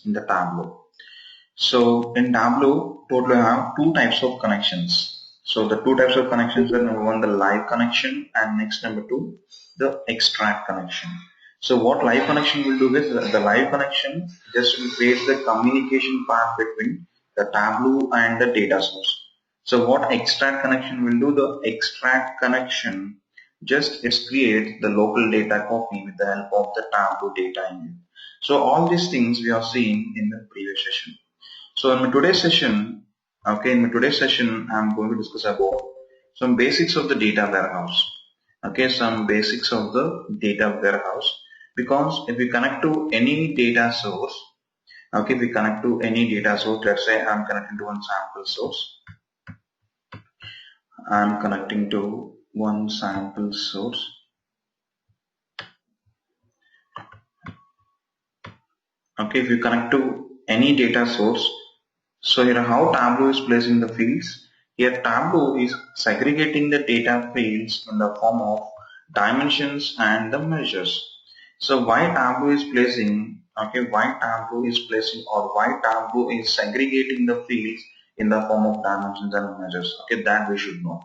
in the Tableau. So in Tableau, total I have two types of connections. So the two types of connections are number one, the live connection, and next number two, the extract connection. So what live connection will do is the live connection just will create the communication path between the Tableau and the data source. So what extract connection will do, the extract connection just it creates the local data copy with the help of the Tableau data engine. So all these things we have seen in the previous session. So in my today's session, I'm going to discuss about some basics of the data warehouse. Okay, some basics of the data warehouse. Because if we connect to any data source, okay, if we connect to any data source, let's say I'm connecting to one sample source. I'm connecting to one sample source. Okay, if you connect to any data source, so here how Tableau is placing the fields. Here Tableau is segregating the data fields in the form of dimensions and the measures. So why Tableau is placing, why Tableau is segregating the fields in the form of dimensions and measures. Okay, that we should know.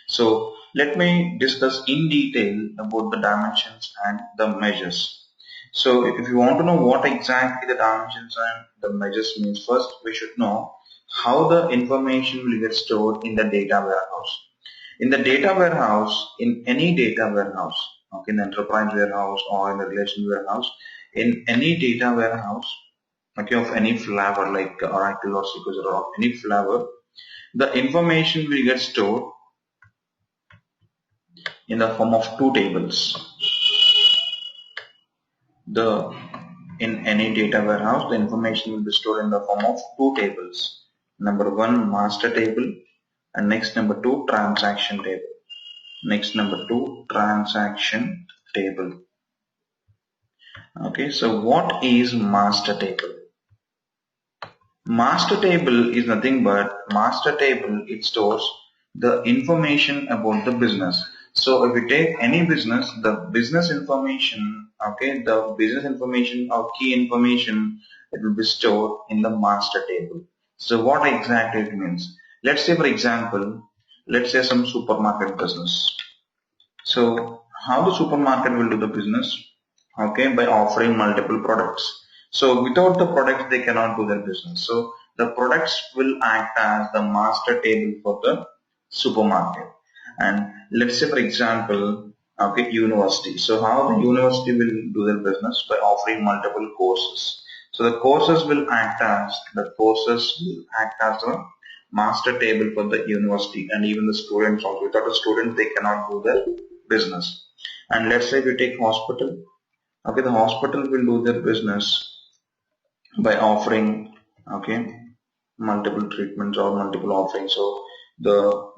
So let me discuss in detail about the dimensions and the measures. So if you want to know what exactly the dimensions and the measures means, first we should know how the information will get stored in the data warehouse. In the data warehouse, in any data warehouse, okay, in the enterprise warehouse or in the relation warehouse, in any data warehouse, okay, of any flavor like Oracle or SQL or any flavor, the information will get stored in the form of two tables. In any data warehouse, the information will be stored in the form of two tables. Number one, master table, and next number two, transaction table. Next number two, transaction table. Okay, so what is master table? Master table is nothing but it stores the information about the business. So if we take any business, the business information, okay, the business information or key information, it will be stored in the master table. So what exactly it means? Let's say for example, let's say some supermarket business. So how the supermarket will do the business? Okay, by offering multiple products. So without the products, they cannot do their business. So the products will act as the master table for the supermarket. And let's say for example, okay, university. So how the university will do their business? By offering multiple courses. So the courses will act as the master table for the university, and even the students also. Without a student, they cannot do their business. And let's say we take hospital. Okay, the hospital will do their business by offering, okay, multiple treatments or multiple offerings. So the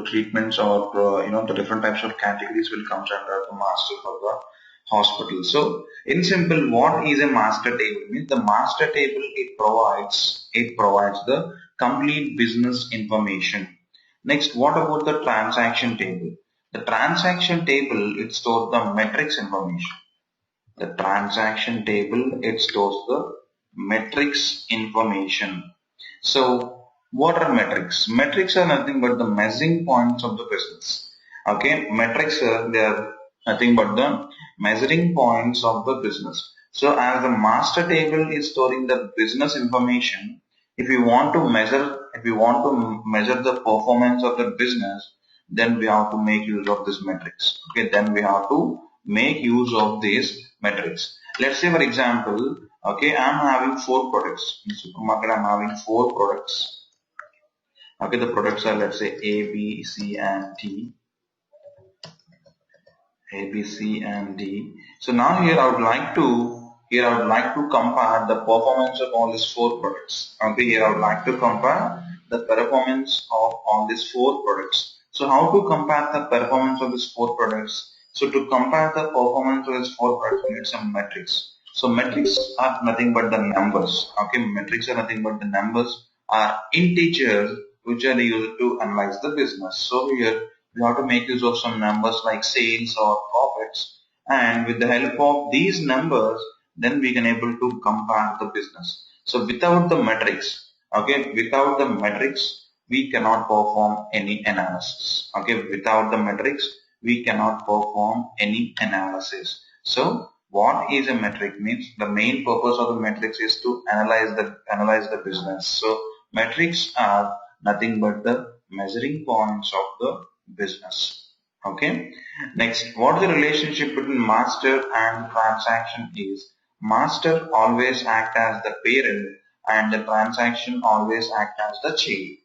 treatments or the different types of categories will come under the master for the hospital. So in simple, what is a master table? Means the master table, it provides the complete business information. Next, what about the transaction table? The transaction table, it stores the metrics information. The transaction table, it stores the metrics information. So what are metrics? Metrics are nothing but the measuring points of the business. Okay, metrics are, they are nothing but the measuring points of the business. So as the master table is storing the business information, if we want to measure the performance of the business, then we have to make use of this metrics. Okay, then we have to make use of these metrics. Let's say for example, okay, I'm having 4 products. In supermarket, I'm having 4 products. Okay, the products are, let's say, A, B, C, and D. A, B, C, and D. So now here I would like to compare the performance of all these 4 products. Okay, here I would like to compare the performance of all these 4 products. So how to compare the performance of these 4 products? So to compare the performance of these 4 products, we need some metrics. So metrics are nothing but the numbers. Okay, metrics are nothing but the numbers, are integers which are used to analyze the business. So here we have to make use of some numbers like sales or profits, and with the help of these numbers, then we can able to compare the business. So without the metrics, okay, without the metrics, we cannot perform any analysis. Okay, without the metrics, we cannot perform any analysis. So what is a metric means? The main purpose of the metrics is to analyze the business. So metrics are nothing but the measuring points of the business. Okay. Next, what the relationship between master and transaction is? Master always act as the parent and the transaction always act as the child.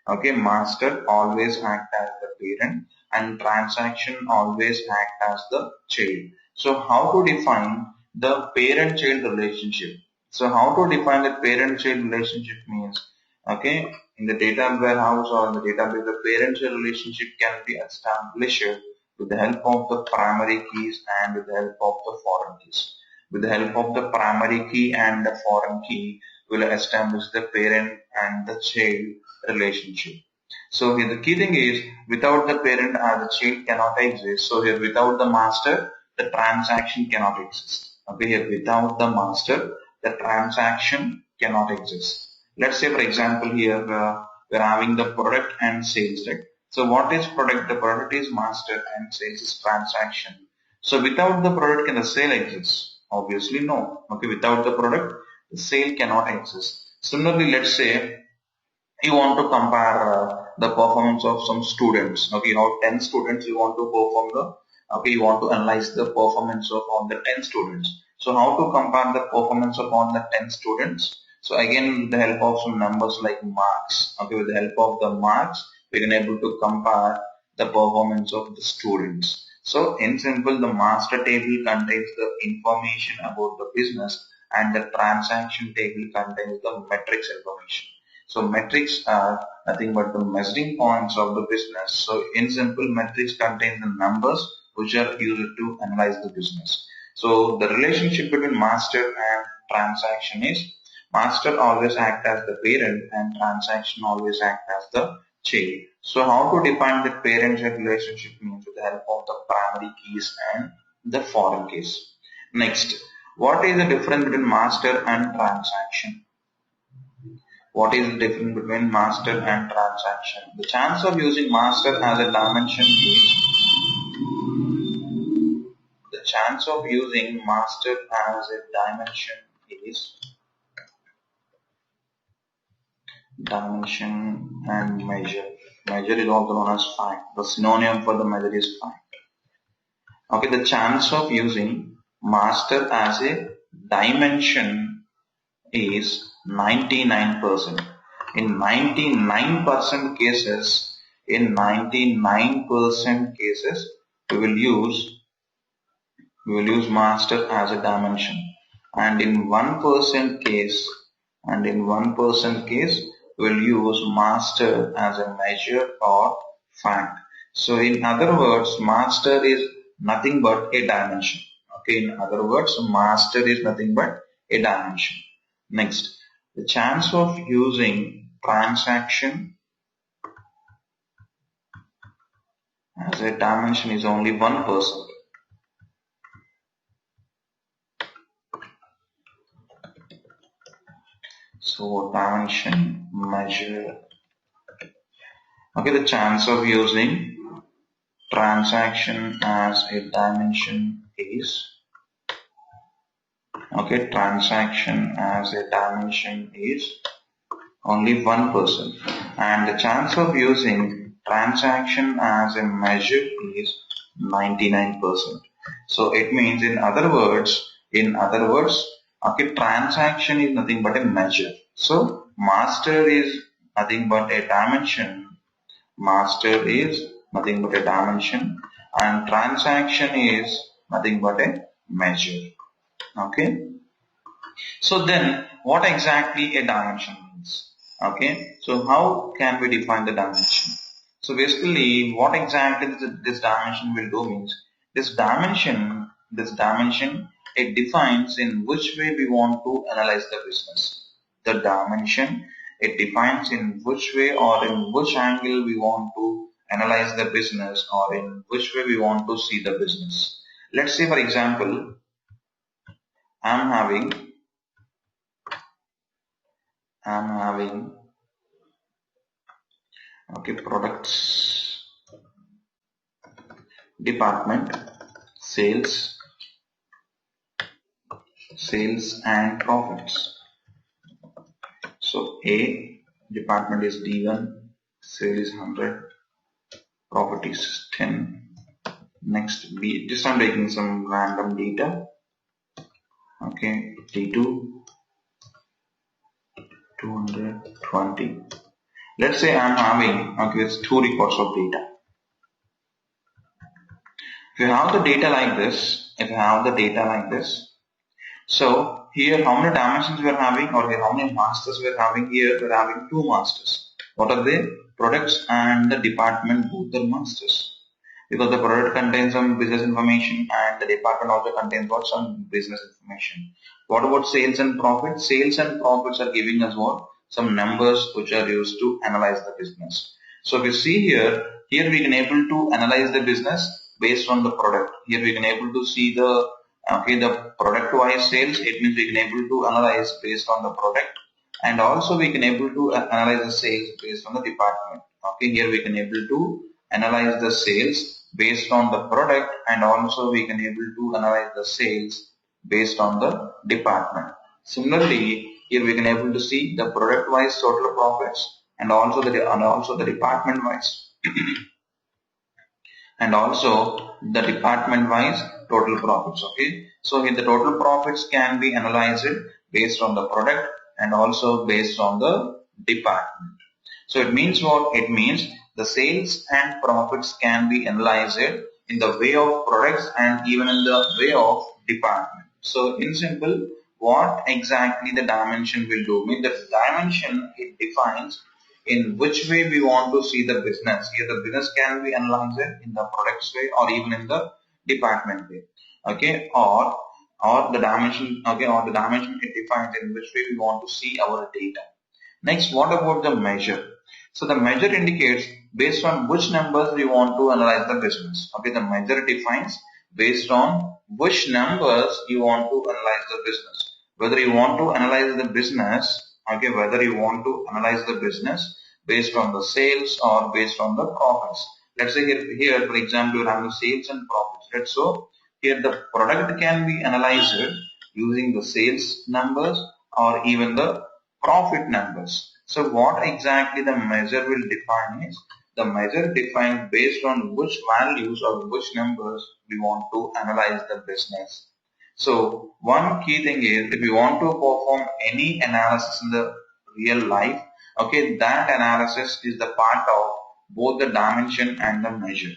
Okay, master always act as the parent and transaction always act as the child. So how to define the parent-child relationship? So how to define the parent-child relationship means, okay, in the data warehouse or in the database, the parent-child relationship can be established with the help of the primary keys and with the help of the foreign keys. With the help of the primary key and the foreign key, will establish the parent and the child relationship. So here the key thing is without the parent the child cannot exist. So here without the master the transaction cannot exist. Okay, here without the master the transaction cannot exist. Let's say for example here we're having the product and sales, right? So what is product? The product is master and sales is transaction. So without the product can the sale exist? Obviously no. Okay, without the product the sale cannot exist. Similarly, let's say you want to compare the performance of some students. Okay, you have 10 students, you want to perform you want to analyze the performance of all the 10 students. So how to compare the performance of all the 10 students? So again, with the help of some numbers like marks. Okay, with the help of the marks, we can able to compare the performance of the students. So in simple, the master table contains the information about the business and the transaction table contains the metrics information. So metrics are nothing but the measuring points of the business. So in simple, metrics contain the numbers which are used to analyze the business. So the relationship between master and transaction is master always act as the parent and transaction always act as the child. So how to define the parent-child relationship means with the help of the primary keys and the foreign keys. Next, what is the difference between master and transaction? What is the difference between master and transaction? The chance of using master as a dimension is the chance of using master as a dimension is dimension and measure. Measure is also known as fact. The synonym for the measure is fact. Okay, the chance of using master as a dimension is 99%. In 99% cases, we will use master as a dimension, and in 1% case, we will use master as a measure or fact. So in other words, master is nothing but a dimension. Okay, in other words, master is nothing but a dimension. Next, the chance of using transaction as a dimension is only 1%. So dimension, measure. Okay, the chance of using transaction as a dimension is only 1%, and the chance of using transaction as a measure is 99%. So it means in other words, okay, transaction is nothing but a measure. So master is nothing but a dimension. And transaction is nothing but a measure. Okay. So then what exactly a dimension means? Okay. So how can we define the dimension? So basically what exactly this dimension will do means this dimension it defines in which way we want to analyze the business. The dimension it defines in which way or in which angle we want to analyze the business or in which way we want to see the business. Let's say for example I'm having okay, products department, sales and profits. So A department is D1, sales is 100, profit is 10. Next B, just I'm taking some random data. Okay, D2 220. Let's say I'm having okay, it's 2 records of data. If you have the data like this, so here how many dimensions we are having, or here how many masters we are having? Here we are having 2 masters. What are they? Products and the department, both are masters. Because the product contains some business information and the department also contains what? Some business information. What about sales and profits? Sales and profits are giving us what? Some numbers which are used to analyze the business. So we see here we can able to analyze the business based on the product. Here we can able to see the the product wise sales. It means we can able to analyze based on the product, and also we can able to analyze the sales based on the department. Okay, here we can able to analyze the sales based on the product, and also we can able to analyze the sales based on the department. Similarly, here we can able to see the product wise total profits, and also the department wise and also the department wise total profits. Okay, so here the total profits can be analyzed based on the product and also based on the department. So it means what? It means the sales and profits can be analyzed in the way of products and even in the way of department. So in simple, what exactly the dimension will do? Mean the dimension, it defines in which way we want to see the business. Here the business can be analyzed in the products way or even in the department way. Okay, or the dimension, okay, or the dimension it defines in which way we want to see our data. Next, what about the measure? So the measure indicates based on which numbers we want to analyze the business. Okay, the measure defines based on which numbers you want to analyze the business. Whether you want to analyze the business, okay, whether you want to analyze the business based on the sales or based on the profits. Let's say here for example, you have the sales and profits. Right? So here the product can be analyzed using the sales numbers or even the profit numbers. So what exactly the measure will define is the measure defined based on which values or which numbers we want to analyze the business. So one key thing is if you want to perform any analysis in the real life, okay, that analysis is the part of both the dimension and the measure.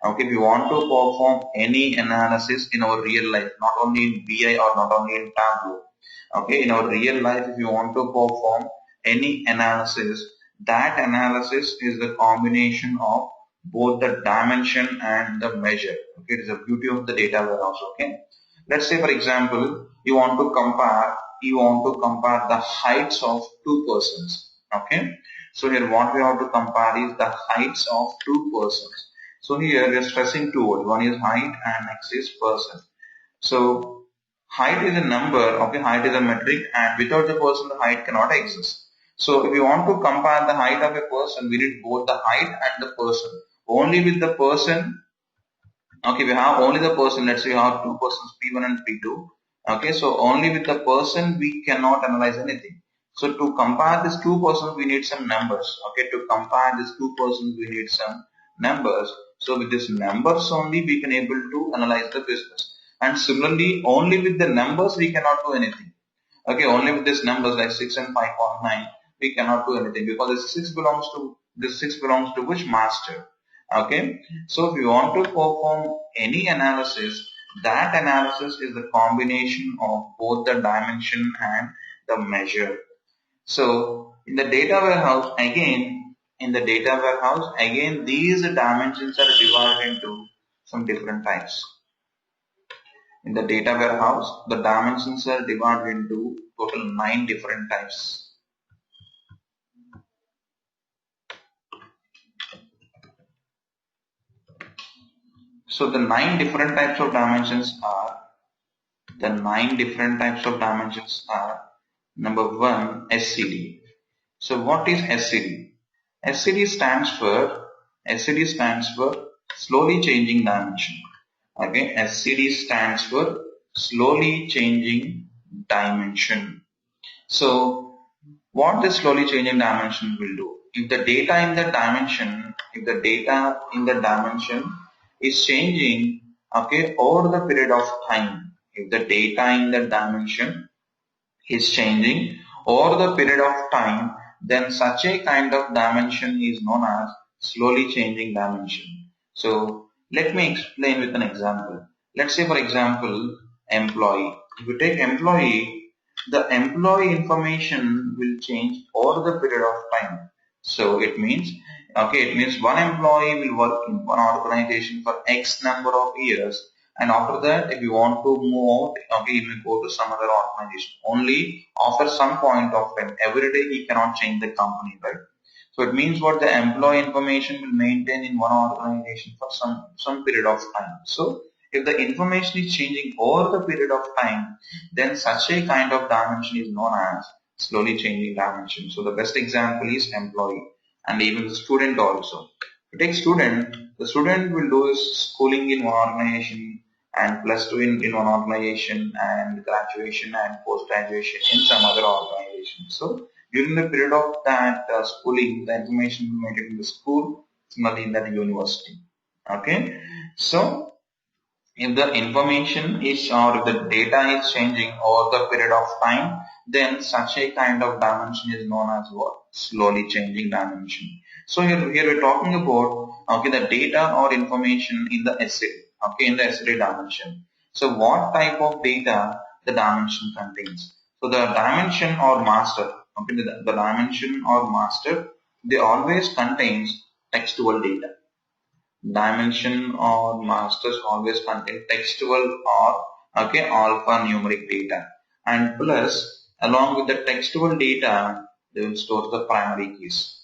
Okay, if you want to perform any analysis in our real life, not only in BI or not only in Tableau, okay, in our real life, if you want to perform any analysis, that analysis is the combination of both the dimension and the measure. Okay, it is the beauty of the data warehouse. Okay, let's say for example, you want to compare the heights of two persons. Okay, so here what we have to compare is the heights of two persons. So here we are stressing two words. One is height and next is person. So height is a number, okay, height is a metric, and without the person the height cannot exist. So if you want to compare the height of a person, we need both the height and the person. Only with the person, okay, we have only the person, let's say you have two persons P1 and P2. Okay, so only with the person we cannot analyze anything. So to compare these two persons we need some numbers. Okay, to compare these two persons we need some numbers. So with these numbers only we can able to analyze the business. And similarly only with the numbers we cannot do anything. Okay, only with these numbers like 6 and 5.9 we cannot do anything because this 6 belongs to which master. Okay, so if you want to perform any analysis, that analysis is the combination of both the dimension and the measure. So in the data warehouse again these dimensions are divided into some different types. In the data warehouse, the dimensions are divided into total 9 different types. So the 9 different types of dimensions are The 9 different types of dimensions are: number 1, SCD. So what is SCD? SCD stands for slowly changing dimension. Okay, SCD stands for slowly changing dimension. So what this slowly changing dimension will do? If the data in the dimension is changing, okay, over the period of time, if the data in the dimension is changing over the period of time, then such a kind of dimension is known as slowly changing dimension. So let me explain with an example. Let's say, for example, employee. If you take employee, the employee information will change over the period of time. So it means one employee will work in one organization for X number of years, and after that, if you want to move out, okay, you will go to some other organization. Only after some point of time, every day he cannot change the company, right? So it means what, the employee information will maintain in one organization for some period of time. So if the information is changing over the period of time, then such a kind of dimension is known as slowly changing dimension. So the best example is employee, and even the student also. If you take student, the student will do his schooling in one organization, and plus two in one organization, and graduation and post graduation in some other organization. So during the period of that schooling, the information will be maintained in the school, similarly in that university. Okay, so if the information is, or if the data is changing over the period of time, then such a kind of dimension is known as what? Slowly changing dimension. So here we're talking about, okay, the data or information in the SCD, okay, in the SCD dimension. So what type of data the dimension contains? So the dimension or master, okay, the dimension or master, they always contains textual data. Dimension or masters always contain textual or, okay, alphanumeric data, and plus along with the textual data they will store the primary keys.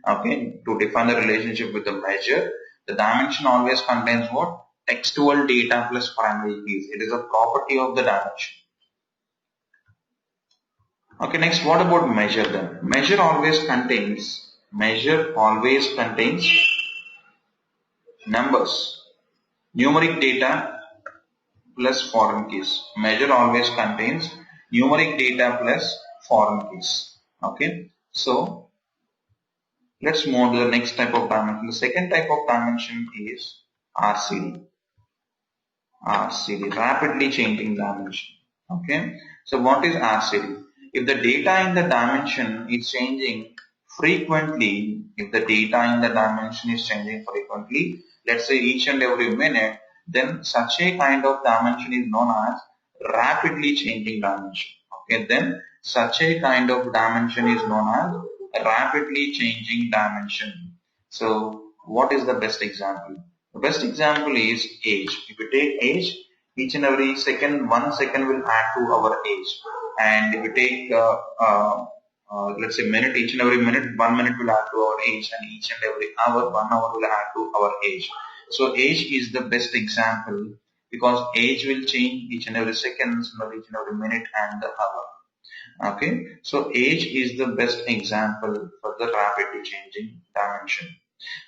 Okay, to define the relationship with the measure, the dimension always contains what? Textual data plus primary keys. It is a property of the dimension. Okay, next, what about measure then? Measure always contains numbers, numeric data plus foreign keys. Measure always contains numeric data plus foreign keys. Okay, so let's move to the next type of dimension. The second type of dimension is RCD. RCD, rapidly changing dimension. Okay, so what is RCD? If the data in the dimension is changing frequently, let's say each and every minute, then such a kind of dimension is known as rapidly changing dimension. Okay, then such a kind of dimension is known as rapidly changing dimension. So what is the best example? The best example is age. If you take age, each and every second, 1 second will add to our age. And if you take let's say minute, each and every minute, 1 minute will add to our age, and each and every hour, 1 hour will add to our age. So age is the best example, because age will change each and every second, each and every minute and the hour. Okay, so age is the best example for the rapidly changing dimension.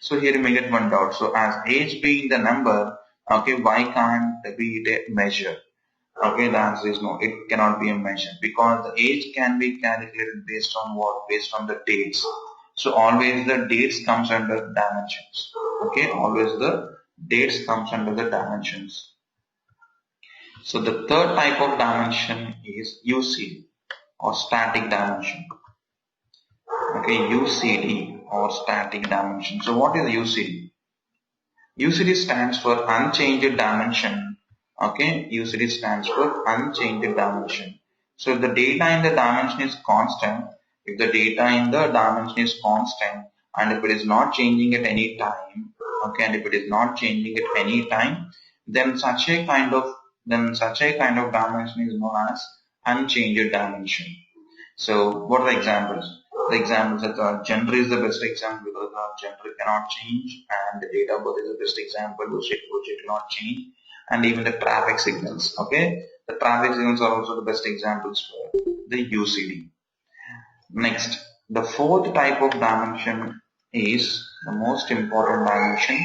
So here you may get one doubt. So as age being the number, okay, why can't be a measure? Okay, the answer is no, it cannot be a measure, because the age can be calculated based on what? Based on the dates. So always the dates comes under dimensions. Okay, always the dates comes under the dimensions. So the third type of dimension is UCD, or static dimension. Okay, UCD or static dimension. So what is UCD? UCD stands for unchanged dimension. Okay, UCD stands for unchanged dimension. So if the data in the dimension is constant, and if it is not changing at any time, okay, then such a kind of dimension is known as unchanged dimension. So what are the examples? The examples are gender is the best example, because gender cannot change, and the date of birth is the best example, which it cannot change, and even the traffic signals. Okay, The traffic signals are also the best examples for the UCD. Next, the fourth type of dimension is the most important dimension.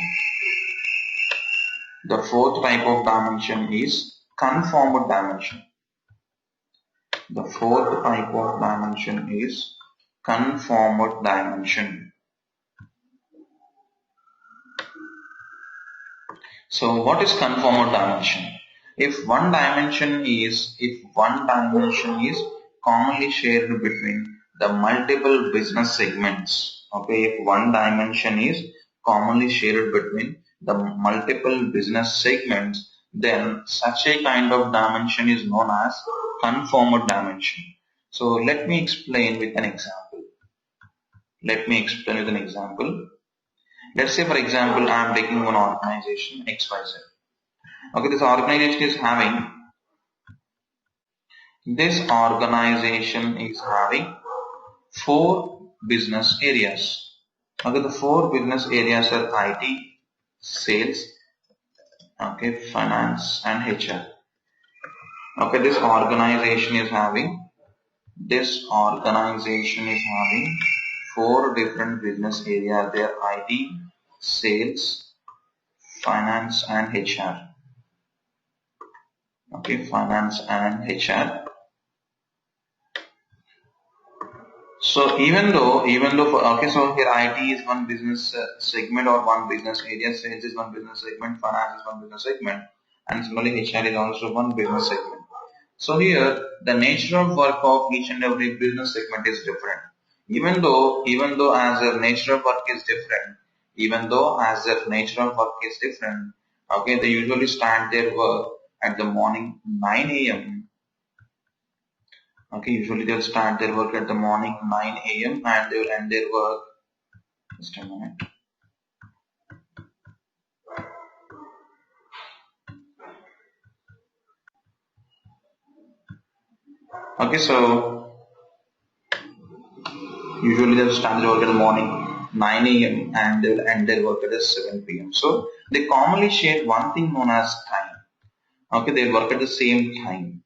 The fourth type of dimension is conformed dimension. The fourth type of dimension is conformed dimension. So what is conformed dimension? If one dimension is commonly shared between the multiple business segments. Okay, if one dimension is commonly shared between the multiple business segments, then such a kind of dimension is known as conformed dimension. So let me explain with an example. Let's say, for example, I am taking one organization XYZ. Okay, this organization is having 4 business areas. Okay, the 4 business areas are IT, sales, okay, finance and HR. Okay, this organization is having 4 different business areas. They are IT, sales, finance and HR. Okay, finance and HR. So even though so here IT is one business segment or one business area, sales is one business segment, finance is one business segment, and similarly HR is also one business segment. So here the nature of work of each and every business segment is different. Even though as their nature of work is different, okay, they usually start their work at the morning 9 a.m. Okay, usually they'll start their work at the morning 9 a.m. and they will end their work. Just a minute. Okay, so usually they'll start their work at the morning 9 a.m. and they will end their work at 7 p.m. So they commonly share one thing known as time. Okay, they work at the same time.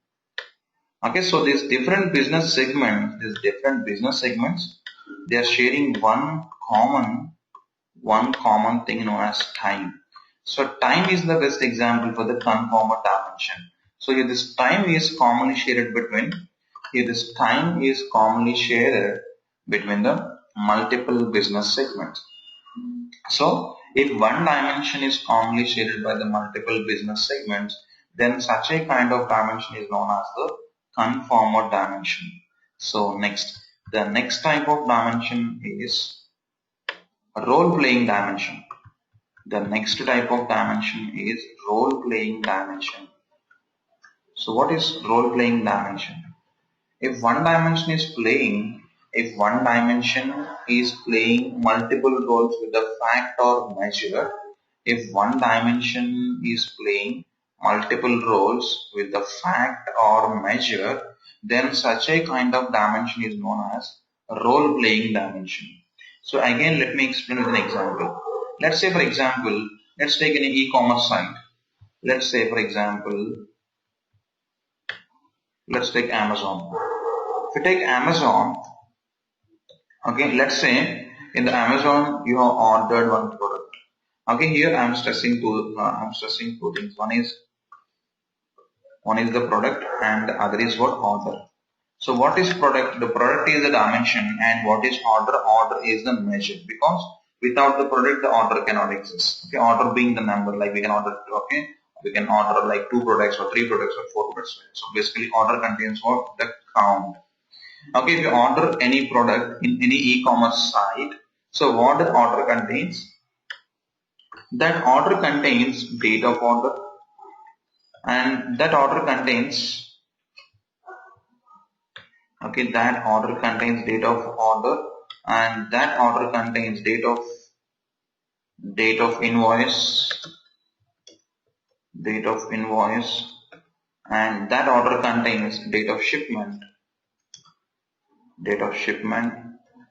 Okay, so these different business segments, they are sharing one common thing known as time. So time is the best example for the conformed dimension. So here this time is commonly shared between the multiple business segments. So if one dimension is commonly shared by the multiple business segments, then such a kind of dimension is known as the conformed dimension. So the next type of dimension is role-playing dimension. The next type of dimension is role-playing dimension. So what is role-playing dimension? If one dimension is playing multiple roles with the fact or measure, then such a kind of dimension is known as role-playing dimension. So again, let me explain with an example. Let's say, for example, let's take an e-commerce site. Let's take Amazon. If you take Amazon, okay, let's say in the Amazon you have ordered one product. Okay, here I'm stressing two things. One is the product and the other is what? Order. So what is product? The product is the dimension, and what is order? Order is the measure, because without the product the order cannot exist. Okay, order being the number, like we can order like 2 products or 3 products or 4 products. So basically order contains what? The count. Okay, if you order any product in any e-commerce site, so what the order contains? That order contains date of order, and that order contains date of order, and that order contains date of invoice, and that order contains date of shipment,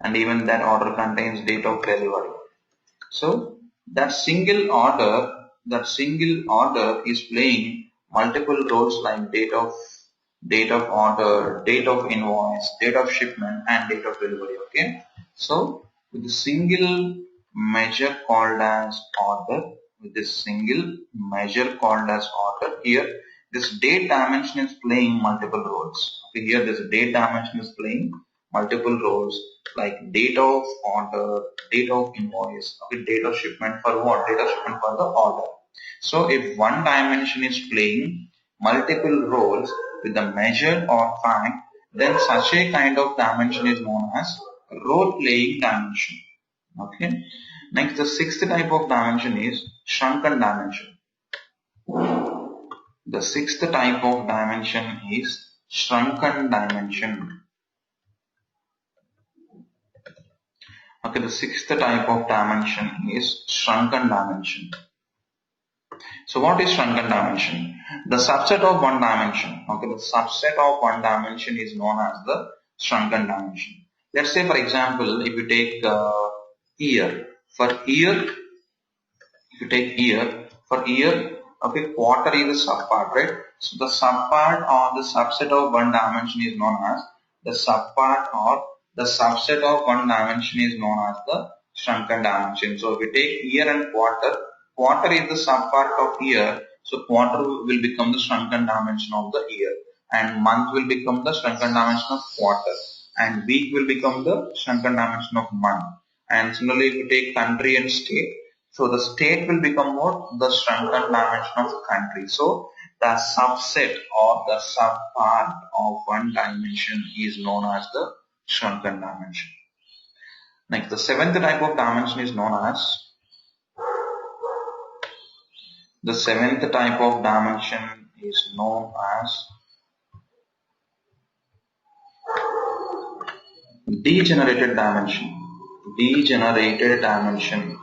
and even that order contains date of delivery. So that single order is playing multiple roles like date of order, date of invoice, date of shipment, and date of delivery. Okay. So with a single measure called as order, with this single measure called as order, here this date dimension is playing multiple roles. Okay, here this date dimension is playing multiple roles like date of order, date of invoice, okay, date of shipment for what? Date of shipment for the order. So if one dimension is playing multiple roles with the measure or fact, then such a kind of dimension is known as role playing dimension. Okay. Next, the sixth type of dimension is shrunken dimension. The sixth type of dimension is shrunken dimension. Okay, the sixth type of dimension is shrunken dimension. So what is shrunken dimension? The subset of one dimension. Okay, the subset of one dimension is known as the shrunken dimension. Let's say, for example, if you take year. For year, if you take year, for year, okay, quarter is the subpart, right? So the subpart or the subset of one dimension is known as the subpart, or the subset of one dimension is known as the shrunken dimension. So if you take year and quarter, quarter is the subpart of year, so quarter will become the shrunken dimension of the year, and month will become the shrunken dimension of quarter, and week will become the shrunken dimension of month. And similarly, if you take country and state, so the state will become what? The shrunken dimension of country. So the subset or the subpart of one dimension is known as the shrunken dimension. Next, the seventh type of dimension is known as degenerated dimension. Degenerated dimension.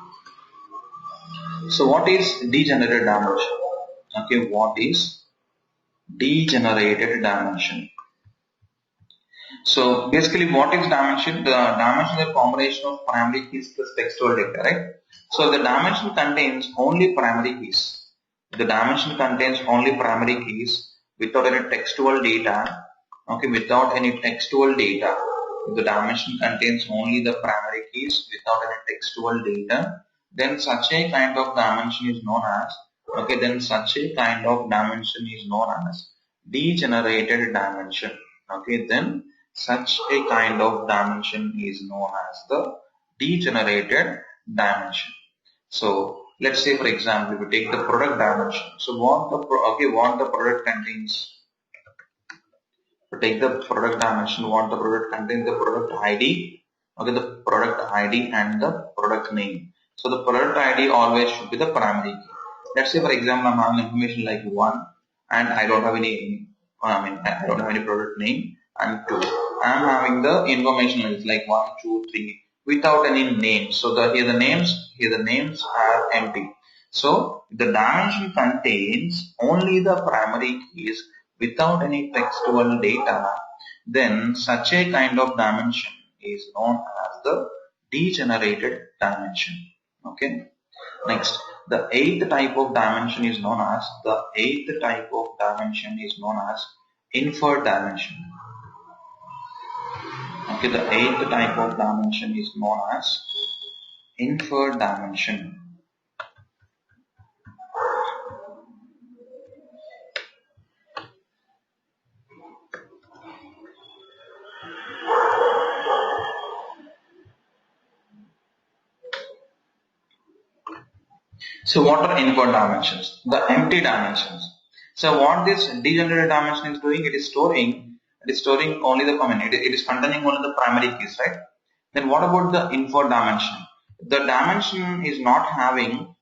So what is degenerated dimension? Okay, what is degenerated dimension? So basically, what is dimension? The dimension is a combination of primary keys plus textual data, right? So the dimension contains only primary keys. The dimension contains only primary keys without any textual data. Okay, without any textual data. If the dimension contains only the primary keys without any textual data, then such a kind of dimension is known as, okay, then such a kind of dimension is known as degenerated dimension. Okay, then such a kind of dimension is known as the degenerated dimension. So let's say, for example, if we take the product dimension. So what the product contains. To take the product dimension, what the product contains, the product ID, okay, the product ID and the product name. So the product ID always should be the primary key. Let's say, for example, I'm having information like 1 and I don't have any, I don't have any product name, and 2. I'm having the information like 1, 2, 3 without any name. So here the names are empty. So the dimension contains only the primary keys without any textual data, then such a kind of dimension is known as the degenerated dimension. Okay. Next, the eighth type of dimension is known as inferred dimension. Okay, the eighth type of dimension is known as inferred dimension. So what are inferred dimensions? The empty dimensions. So what this degenerated dimension is doing, it is storing only the it is containing only the primary keys, right? Then what about the inferred dimension? The dimension is not having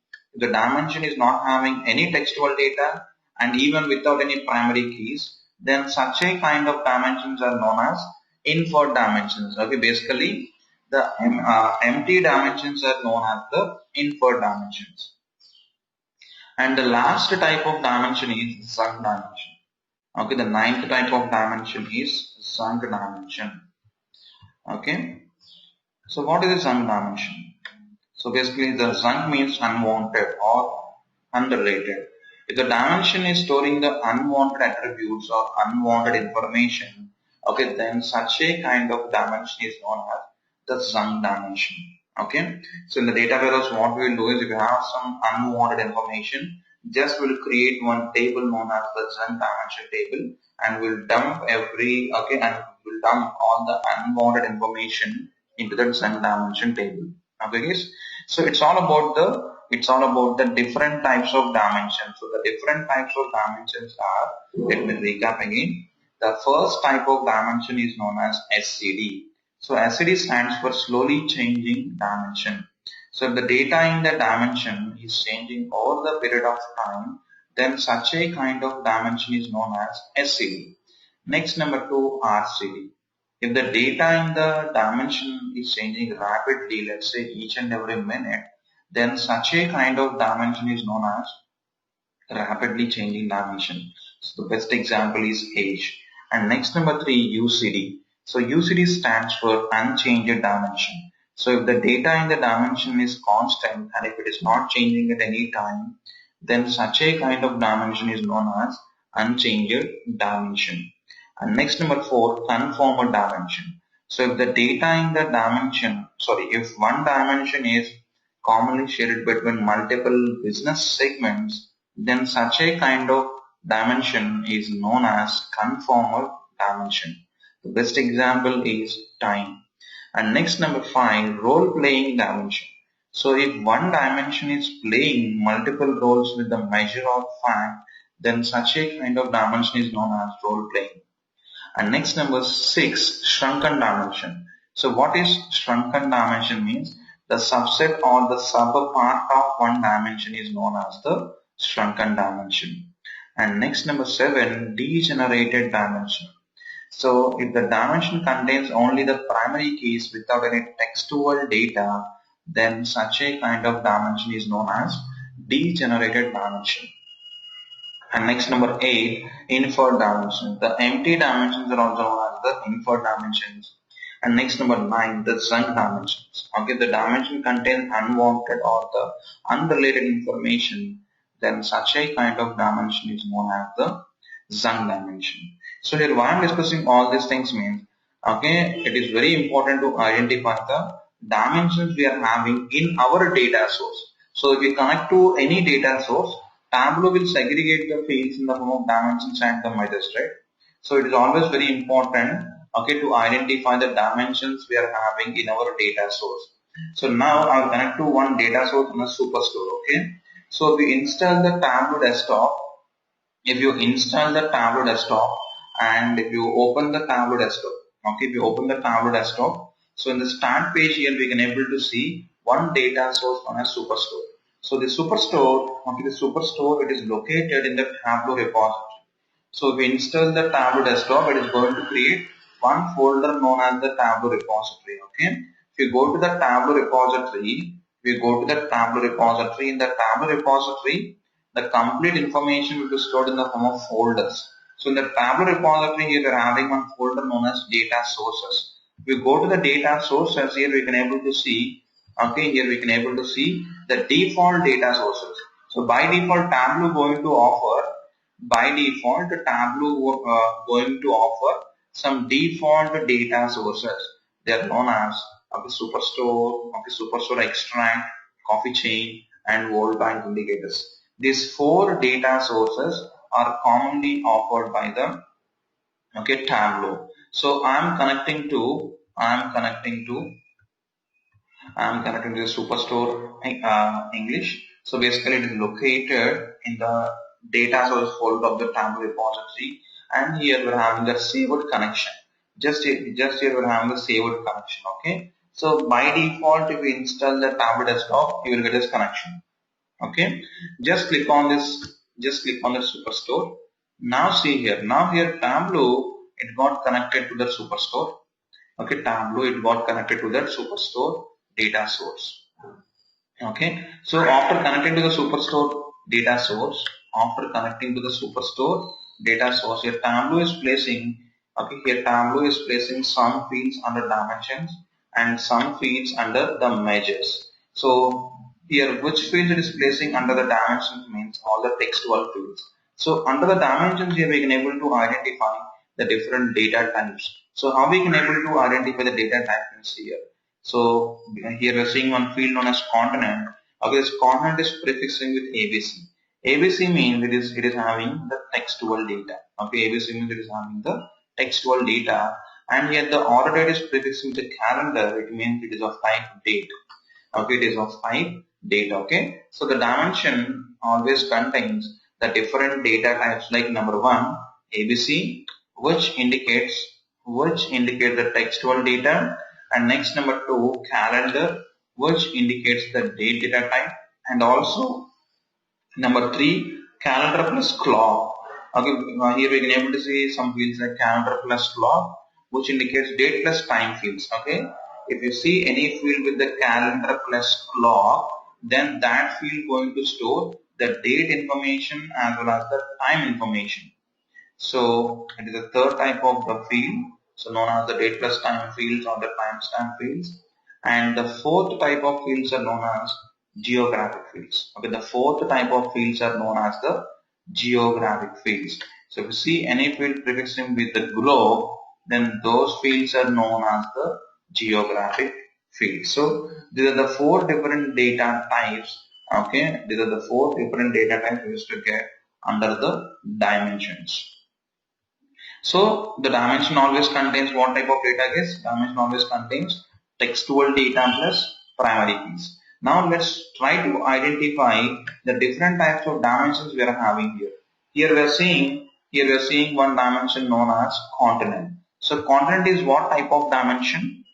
any textual data, and even without any primary keys, then such a kind of dimensions are known as inferred dimensions. Okay, basically the empty dimensions are known as the inferred dimensions. And the last type of dimension is sunk dimension. Okay, the ninth type of dimension is sunk dimension. Okay, so what is a sunk dimension? So basically the sunk means unwanted or unrelated. If the dimension is storing the unwanted attributes or unwanted information, okay, then such a kind of dimension is known as the Zhang dimension. Okay, so in the data warehouse, what we will do is if you have some unwanted information, just we'll create one table known as the Zhang dimension table, and we'll dump we'll dump all the unwanted information into the Zhang dimension table. Okay, guys. So it's all about the different types of dimensions. So the different types of dimensions are, let me recap again. The first type of dimension is known as SCD. So SCD stands for slowly changing dimension. So if the data in the dimension is changing over the period of time, then such a kind of dimension is known as SCD. Next, number 2, RCD. If the data in the dimension is changing rapidly, let's say each and every minute, then such a kind of dimension is known as rapidly changing dimension. So the best example is age. And next, number 3, UCD. So UCD stands for unchanged dimension. So if the data in the dimension is constant and if it is not changing at any time, then such a kind of dimension is known as unchanged dimension. And next, number 4, conformal dimension. So if the data in the dimension, if one dimension is commonly shared between multiple business segments, then such a kind of dimension is known as conformal dimension. The best example is time. And next, number 5, role-playing dimension. So if one dimension is playing multiple roles with the measure of fact, then such a kind of dimension is known as role-playing. And next, number 6, shrunken dimension. So what is shrunken dimension means? The subset or the sub-part of one dimension is known as the shrunken dimension. And next, number 7, degenerated dimension. So if the dimension contains only the primary keys without any textual data, then such a kind of dimension is known as degenerated dimension. And next, number 8, inferred dimensions. The empty dimensions are also known as the inferred dimensions. And next, number 9, the Zhang dimensions. Okay, the dimension contains unwanted or the unrelated information, then such a kind of dimension is known as the Zhang dimension. So here why I am discussing all these things means, okay, it is very important to identify the dimensions we are having in our data source. So if we connect to any data source, Tableau will segregate the fields in the form of dimensions and the measures, right? So it is always very important, okay, to identify the dimensions we are having in our data source. So now I'll connect to one data source in a Superstore, okay? So if you install the Tableau desktop, and if you open the Tableau desktop, okay, if you open the Tableau desktop, so in the start page here we can able to see one data source on a Superstore. So the Superstore, it is located in the Tableau repository. So if we install the Tableau desktop, it is going to create one folder known as the Tableau repository. Okay. If you go to the Tableau repository, in the Tableau repository, the complete information will be stored in the form of folders. So in the Tableau repository, here we are having one folder known as data sources. If we go to the data sources, here we can able to see, okay, here we can able to see the default data sources. So by default, Tableau going to offer some default data sources. They are known as Superstore, Extract, Coffee Chain, and World Bank indicators. These 4 data sources are commonly offered by the Tableau. So I am connecting to the Superstore English. So basically it is located in the data source folder of the Tableau repository, and here we're having the saved connection. Just here we're having the saved connection. Okay. So by default, if you install the Tableau desktop, you will get this connection. Okay. Just click on this Superstore. Now see here. Tableau, it got connected to the Superstore. Okay, Tableau, it got connected to that Superstore data source. Okay, so after connecting to the Superstore data source, here Tableau is placing some fields under dimensions and some fields under the measures. So here which fields it is placing under the dimensions means all the textual fields. So under the dimensions here we can able to identify the different data types. So how we can able to identify the data types here? So here we are seeing one field known as continent. Okay, this continent is prefixing with ABC. ABC means it is having the textual data. Okay, ABC means it is having the textual data, and here the order date is prefixing with the calendar. It means it is of type date. Okay, it is of type data. Okay, so the dimension always contains the different data types, like number one ABC, which indicates the textual data, and next number two calendar, which indicates the date data type, and also number three calendar plus clock. Okay, here we can able to see some fields like calendar plus clock, which indicates date plus time fields. Okay, if you see any field with the calendar plus clock, then that field going to store the date information as well as the time information. So it is the third type of the field, so known as the date plus time fields or the timestamp fields. And the fourth type of fields are known as geographic fields. Okay, the fourth type of fields are known as the geographic fields. So if you see any field prefixing with the globe, then those fields are known as the geographic fields. So these are the four different data types. Okay, these are the four different data types we used to get under the dimensions. So the dimension always contains what type of data is? Dimension always contains textual data plus primary keys. Now let's try to identify the different types of dimensions we are having here. Here we are seeing one dimension known as continent. So continent is what type of dimension?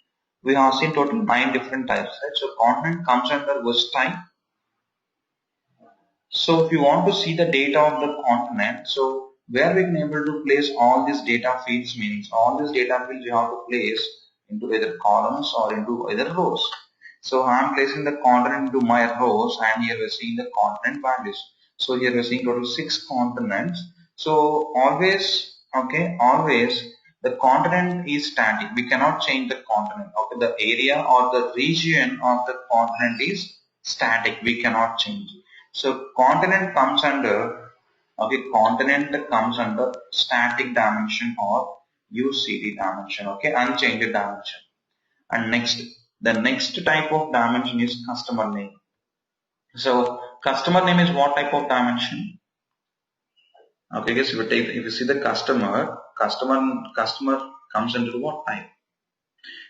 We have seen total 9 different types, right? So continent comes under which type? So if you want to see the data of the continent, so where we can able to place all these data fields, means all these data fields you have to place into either columns or into either rows. So I am placing the continent into my rows, and here we are seeing the continent values. So here we are seeing total 6 continents. So always the continent is static. We cannot change the continent. Okay, the area or the region of the continent is static. We cannot change. So continent comes under static dimension or UCD dimension, okay, unchanged dimension. And the next type of dimension is customer name. So customer name is what type of dimension? Okay, guys, if you see the customer comes under what type?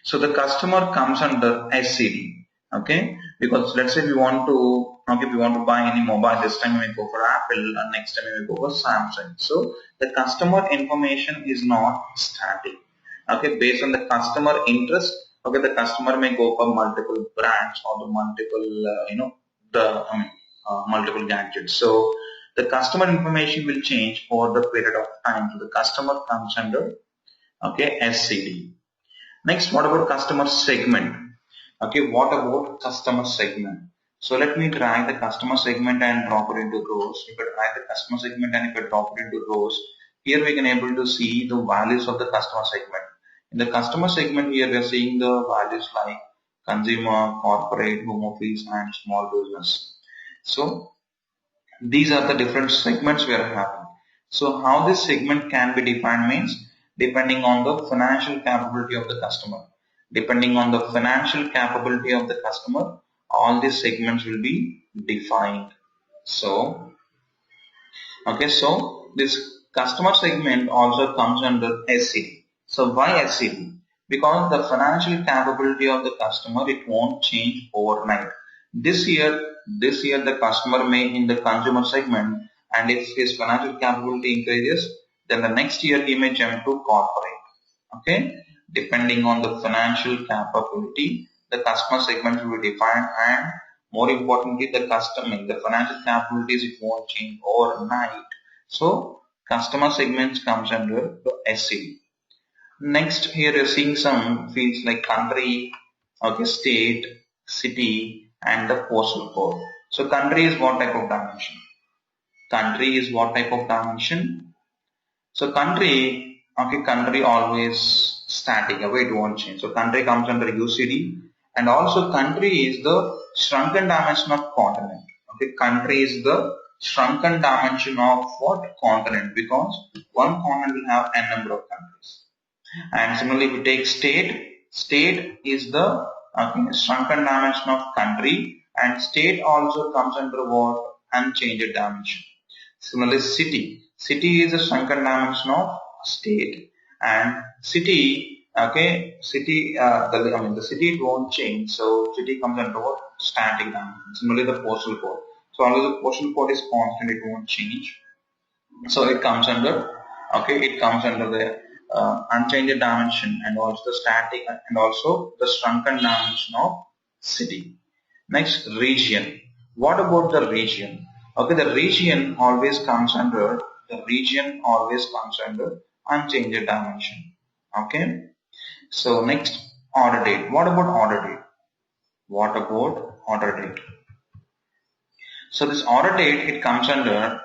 So the customer comes under SCD. Okay, because let's say we want to buy any mobile, this time we may go for Apple and next time we may go for Samsung. So the customer information is not static. Okay, based on the customer interest, okay, the customer may go for multiple brands or the multiple gadgets. So the customer information will change over the period of time. So the customer comes under SCD. Next, what about customer segment? Okay, what about customer segment? So let me drag the customer segment and drop it into rows. If I drag the customer segment and if I drop it into rows, here we can able to see the values of the customer segment. In the customer segment, here we are seeing the values like consumer, corporate, home office, and small business. So these are the different segments we are having. So how this segment can be defined means depending on the financial capability of the customer. Depending on the financial capability of the customer, all these segments will be defined. So this customer segment also comes under SCD. So why SCD? Because the financial capability of the customer, it won't change overnight. This year the customer may in the consumer segment, and if his financial capability increases, then the next year he may jump to corporate. Okay, depending on the financial capability, the customer segment will be defined, and more importantly, the financial capabilities, it won't change overnight. So customer segments comes under the SCD. Next, here you're seeing some fields like country, state, city, and the postal code. So country is what type of dimension? Country is what type of dimension? So country always static, it won't change. So country comes under UCD, And also country is the shrunken dimension of continent. Okay, country is the shrunken dimension of what? Continent, because one continent will have n number of countries. And similarly, if we take state is the shrunken dimension of country, and state also comes under what? Unchanged dimension. Similarly, city is a shrunken dimension of state, and city, the city it won't change, so city comes under what? Static dimension. Similarly, the postal code. So always the postal code is constant, it won't change. So it comes under the unchanged dimension, and also the static, and also the shrunken dimension of city. Next, region. What about the region? Okay, the region always comes under unchanged dimension. Okay. So next, order date. What about order date? So this order date, it comes under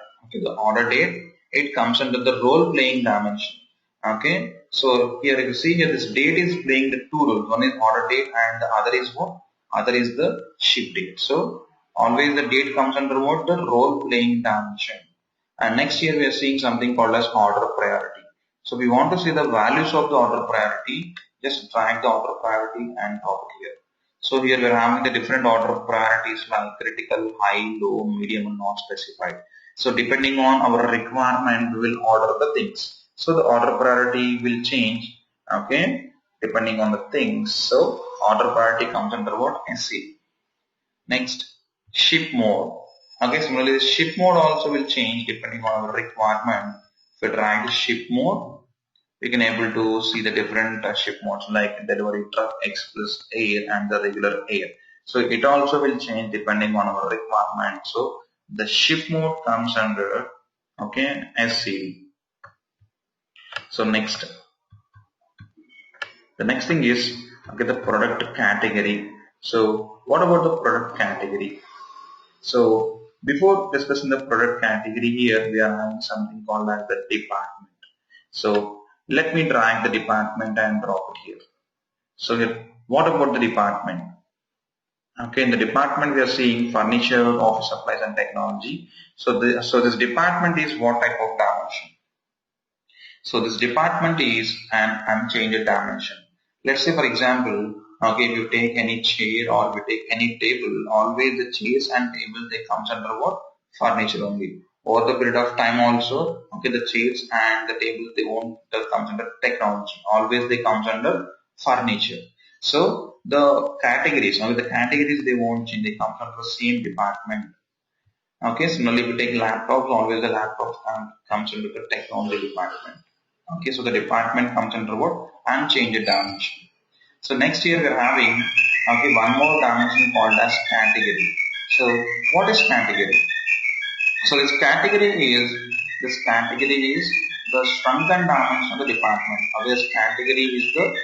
the role playing dimension. Okay. So here you see here this date is playing the two roles. One is order date and the other is what? Other is the ship date. So always the date comes under what? The role playing dimension. And next here we are seeing something called as order priority. So we want to see the values of the order priority. Just drag the order priority and drop it here. So here we are having the different order priorities like critical, high, low, medium, and not specified. So depending on our requirement, we will order the things. So the order priority will change, okay, depending on the things. So order priority comes under what? SC. Next, ship mode. Okay, similarly the ship mode also will change depending on our requirement. If we drag the ship mode, we can able to see the different ship modes like delivery truck, express, air, and the regular air. So it also will change depending on our requirement. So the ship mode comes under SC. So next, the next thing is the product category. So what about the product category? So before discussing the product category, here we are having something called as the department. So let me drag the department and drop it here. So here, what about the department? Okay, in the department we are seeing furniture, office supplies, and technology. So this department is what type of dimension? So this department is an unchanged dimension. Let's say for example, okay, if you take any chair or if you take any table, always the chairs and table they comes under what? Furniture only. Over the period of time also, okay, the chairs and the tables they won't comes under technology. Always they comes under furniture. So the categories, they won't change. They come from the same department. Okay, similarly if you take laptops, always the laptops comes under the technology department. Okay, so the department comes under what? Unchanged dimension. So next here we are having one more dimension called as category. So what is category? So this category is the shrunken dimension of the department. This category is the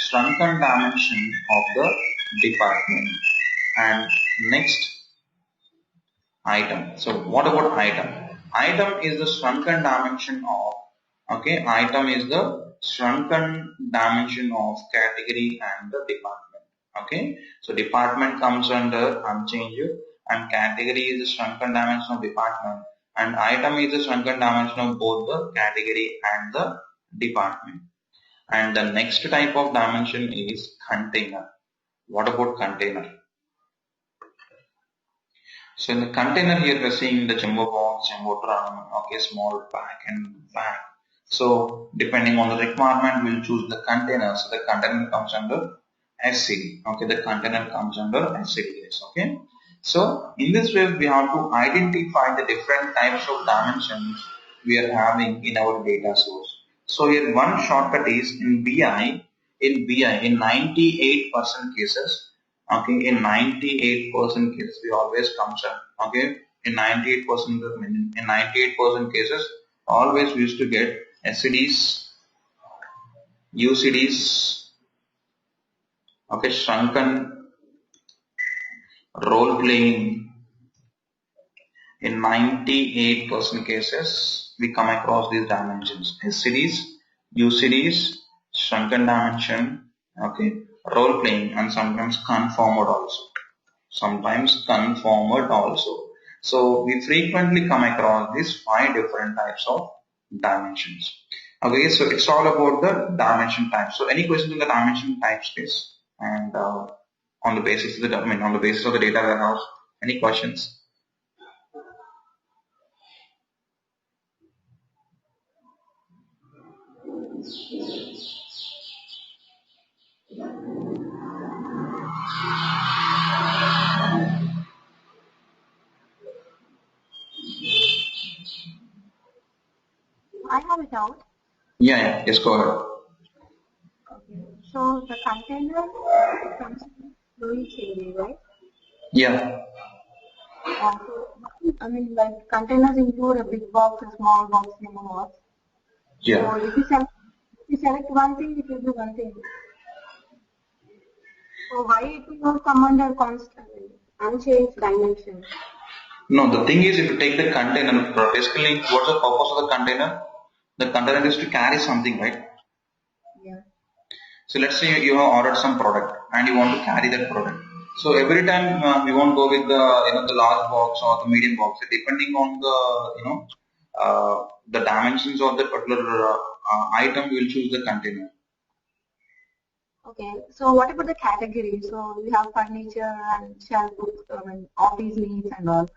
shrunken dimension of the department. And next, item. So what about item? Item is the shrunken dimension of category and the department. Okay, so department comes under unchanged, and category is the shrunken dimension of department, and item is the shrunken dimension of both the category and the department. And the next type of dimension is container. What about container? So in the container here we are seeing the jumbo box, jumbo drum, small pack and bag. So depending on the requirement, we'll choose the container. So the container comes under SCD. Okay, the container comes under SCD. Okay. So in this way, we have to identify the different types of dimensions we are having in our data source. So here one shortcut is in BI in 98% cases. Okay, in 98% cases we always comes up. Okay, in 98% cases always we used to get SCDs, UCDs, okay, shrunken, role playing. In 98% cases we come across these dimensions: SCDs, UCDs, shrunken dimension, okay, role playing, and sometimes conformed also. Sometimes conformed also. So we frequently come across these 5 different types of dimensions. Okay, so it's all about the dimension types. So any questions in the dimension type space, and on the basis of the on the basis of the data warehouse, any questions? I have a doubt. Yeah, yes, go ahead. Okay. So the container comes slowly changing, right? Yeah, So I mean, like containers include a big box, a small box, small box. So yeah. if you select one thing, it will be one thing. So why it will not come under constant unchanged dimension? No, the thing is, if you take the container, basically, what's the purpose of the container? The container is to carry something, right? Yeah. So let's say you have ordered some product and you want to carry that product. So every time we won't go with the the large box or the medium box. Depending on the the dimensions of the particular item, we will choose the container. Okay. So what about the category? So we have furniture and shelf books, I mean, office needs and all.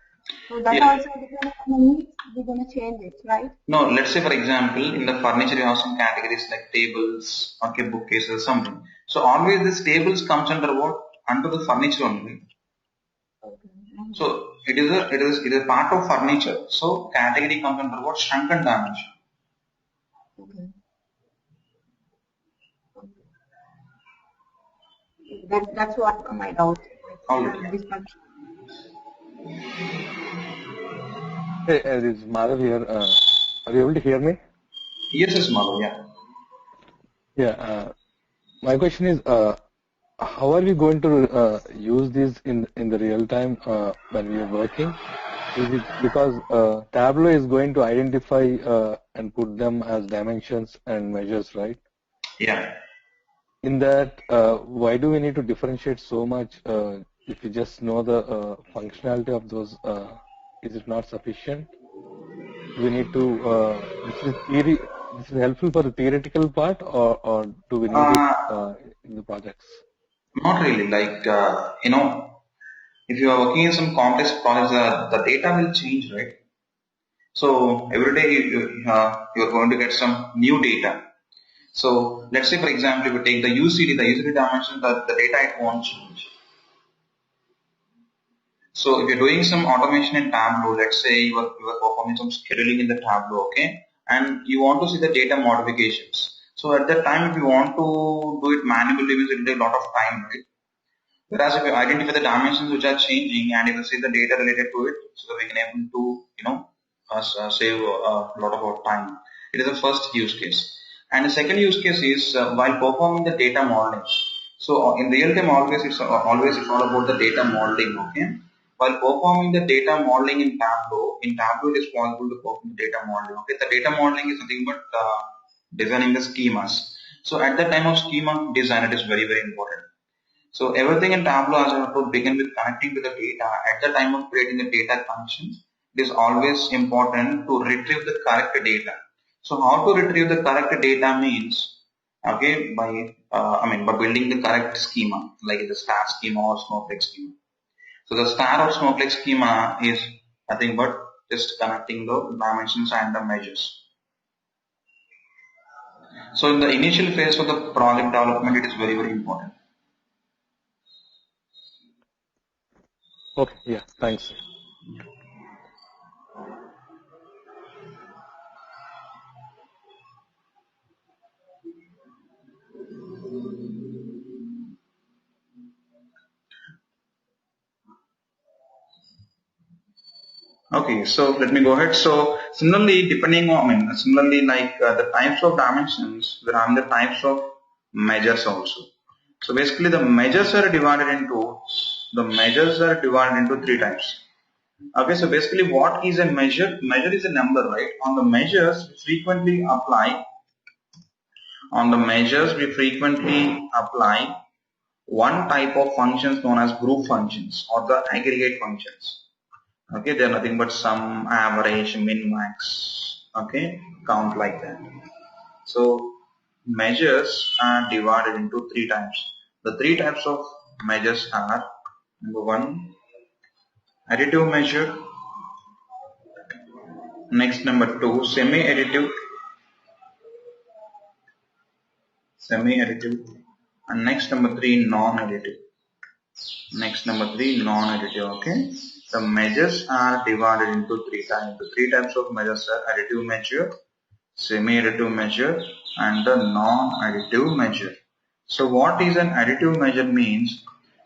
So that Yeah. also depending on the needs, we're gonna change it, right? No, let's say for example, in the furniture you have some categories like tables, okay, bookcases, something. So always this tables comes under what? Under the furniture only. Okay. So it is part of furniture. So category comes under what? Shrunken dimension. Okay. That's what my doubt. All Like, this part. Hey, this is Madhav here. Are you able to hear me? Yes, yes, Madhav, yeah. Yeah. My question is, how are we going to use this in the real time when we are working? Is it because Tableau is going to identify and put them as dimensions and measures, right? Yeah. In that, why do we need to differentiate so much if we just know the functionality of those? Is it not sufficient? Do we need to, this is theory, this is helpful for the theoretical part, or do we need it Uh, in the projects? Not really. Like, if you are working in some complex projects, the data will change, right? So every day you're going to get some new data. So let's say, for example, if you take the UCD dimension, the data it won't change. So if you're doing some automation in Tableau, let's say you are performing some scheduling in the Tableau, okay, and you want to see the data modifications. So at that time, if you want to do it manually, it will take a lot of time, right? Whereas if you identify the dimensions which are changing and if you see the data related to it, so that we can able to, save a lot of our time. It is the first use case. And the second use case is while performing the data modeling. So in real time, always it's all about the data modeling. Okay. While performing the data modeling in Tableau it is possible to perform the data modeling. Okay. The data modeling is nothing but designing the schemas. So at the time of schema design, it is very very important. So everything in Tableau as I have to begin with connecting to the data. At the time of creating the data functions, it is always important to retrieve the correct data. So how to retrieve the correct data means, okay, by building the correct schema, like the star schema or snowflake schema. So the star or snowflake schema is nothing but just connecting the dimensions and the measures. So in the initial phase of the project development, it is very, very important. Okay, yeah, thanks. Okay, so let me go ahead. So similarly, similarly like the types of dimensions, there are the types of measures also. So basically the measures are divided into 3 types. Okay, so basically what is a measure? Measure is a number, right? On the measures we frequently apply one type of functions known as group functions or the aggregate functions. Okay, they are nothing but sum, average, min, max. Okay, count like that. So measures are divided into three types. The three types of measures are: number one, additive measure; next, number two, semi-additive, and next, number three, non-additive. Okay. The measures are divided into three types. The three types of measures are additive measure, semi-additive measure, and the non-additive measure. So what is an additive measure means?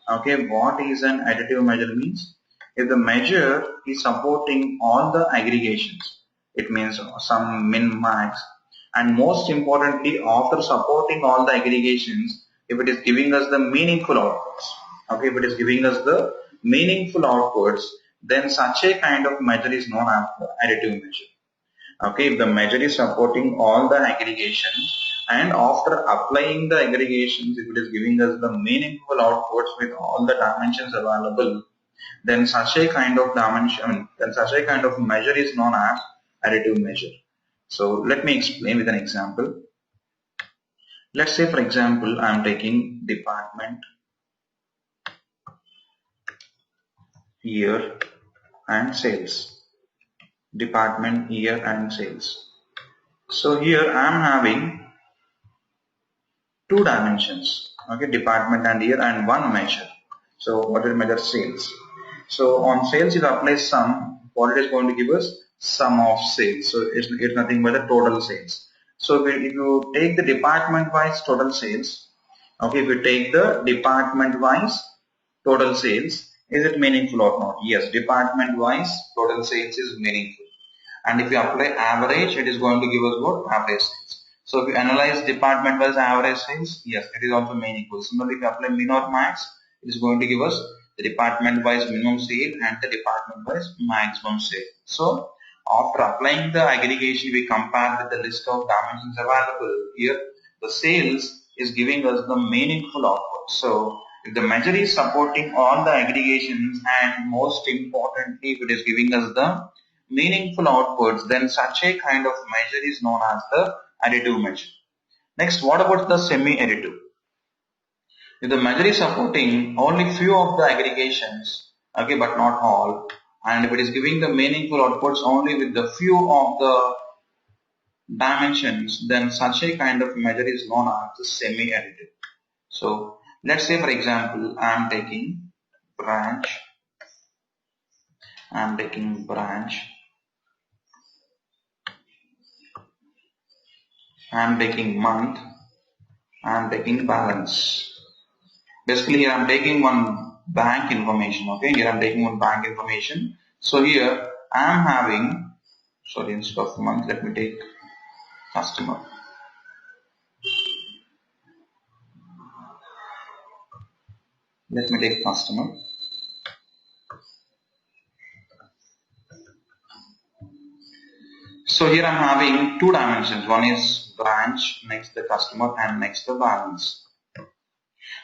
Okay, what is an additive measure means? If the measure is supporting all the aggregations, it means sum, min, max, and most importantly, after supporting all the aggregations, if it is giving us the meaningful outputs, okay, if it is giving us the meaningful outputs, then such a kind of measure is known as the additive measure. Okay, if the measure is supporting all the aggregations and after applying the aggregations, if it is giving us the meaningful outputs with all the dimensions available, then such a kind of measure is known as additive measure. So let me explain with an example. Let's say, for example, I am taking department, year, and sales. Department, year, and sales. So here I am having two dimensions, okay, department and year, and one measure. So what is measure? Sales. So on sales, if you apply sum, what it is going to give us? Sum of sales. So it's nothing but the total sales. So if you take the department wise total sales, okay, if you take the department wise total sales, is it meaningful or not? Yes, department wise total sales is meaningful. And if you apply average, it is going to give us what? Average sales. So if you analyze department wise average sales, yes, it is also meaningful. Similarly, if you apply min or max, it is going to give us the department wise minimum sale and the department wise maximum sale. So after applying the aggregation, we compare with the list of dimensions available here. The sales is giving us the meaningful output. So if the measure is supporting all the aggregations and most importantly, if it is giving us the meaningful outputs, then such a kind of measure is known as the additive measure. Next, what about the semi-additive? If the measure is supporting only few of the aggregations, okay, but not all, and if it is giving the meaningful outputs only with the few of the dimensions, then such a kind of measure is known as the semi-additive. So let's say, for example, I am taking branch, I am taking balance. Basically, here I am taking one bank information. Okay, here I am taking one bank information. So here I am having, sorry, instead of month, let me take customer. So here I am having two dimensions. One is branch, next the customer, and next the balance.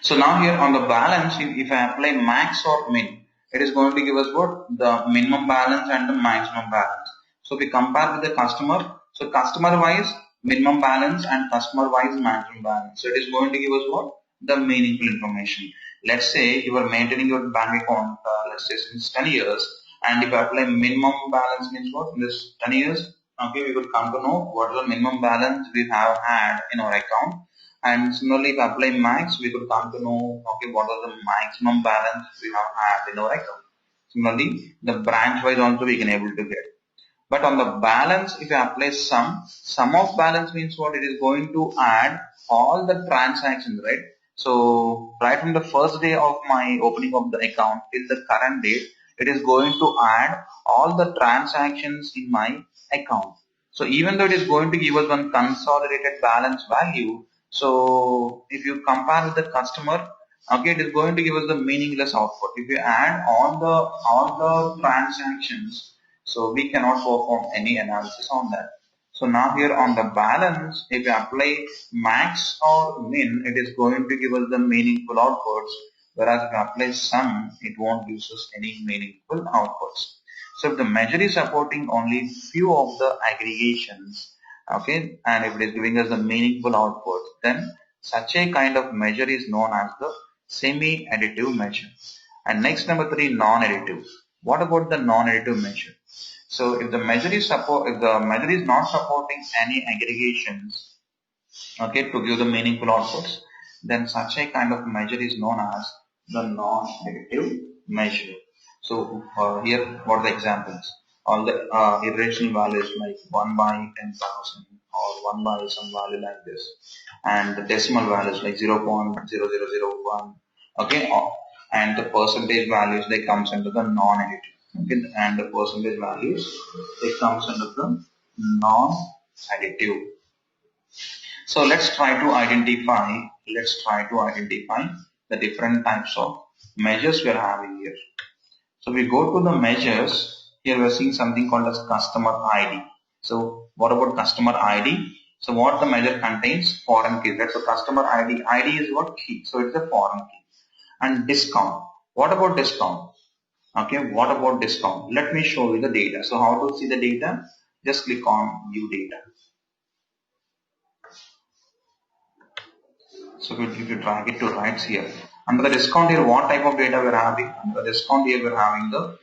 So now here on the balance, if I apply max or min, it is going to give us what? The minimum balance and the maximum balance. So we compare with the customer. So customer wise minimum balance and customer wise maximum balance. So it is going to give us what? The meaningful information. Let's say you are maintaining your bank account, let's say since 10 years, and if I apply minimum balance means what? In this 10 years, okay, we will come to know what is the minimum balance we have had in our account. And similarly, if I apply max, we could come to know, okay, what is the maximum balance we have had in our account. Similarly, the branch wise also we can able to get. But on the balance, if I apply sum of balance means what? It is going to add all the transactions, right? So right from the first day of my opening of the account till the current date, it is going to add all the transactions in my account. So even though it is going to give us one consolidated balance value, so if you compare with the customer, okay, it is going to give us the meaningless output. If you add all the transactions, so we cannot perform any analysis on that. So now here on the balance, if you apply max or min, it is going to give us the meaningful outputs. Whereas if you apply sum, it won't give us any meaningful outputs. So if the measure is supporting only few of the aggregations, okay, and if it is giving us the meaningful output, then such a kind of measure is known as the semi-additive measure. And next, number 3, non-additive. What about the non-additive measure? So if the measure is not supporting any aggregations, okay, to give the meaningful outputs, then such a kind of measure is known as the non-additive measure. So here, what are the examples? All the irrational values like 1 by 10,000 or 1 by some value like this, and the decimal values like 0.0001, okay, and the percentage values, they comes under the non-additive, okay, and the percentage values, they comes under the non-additive. So let's try to identify the different types of measures we are having here. So we go to the measures. Here we are seeing something called as customer ID. So what about customer ID? So what the measure contains? Foreign key. That's a customer ID. ID is what? Key. So it's a foreign key. And discount. What about discount? Okay, what about discount? Let me show you the data. So how to see the data? Just click on view data. So if you drag it to right here, under the discount here, what type of data we're having? Under the discount here, we're having the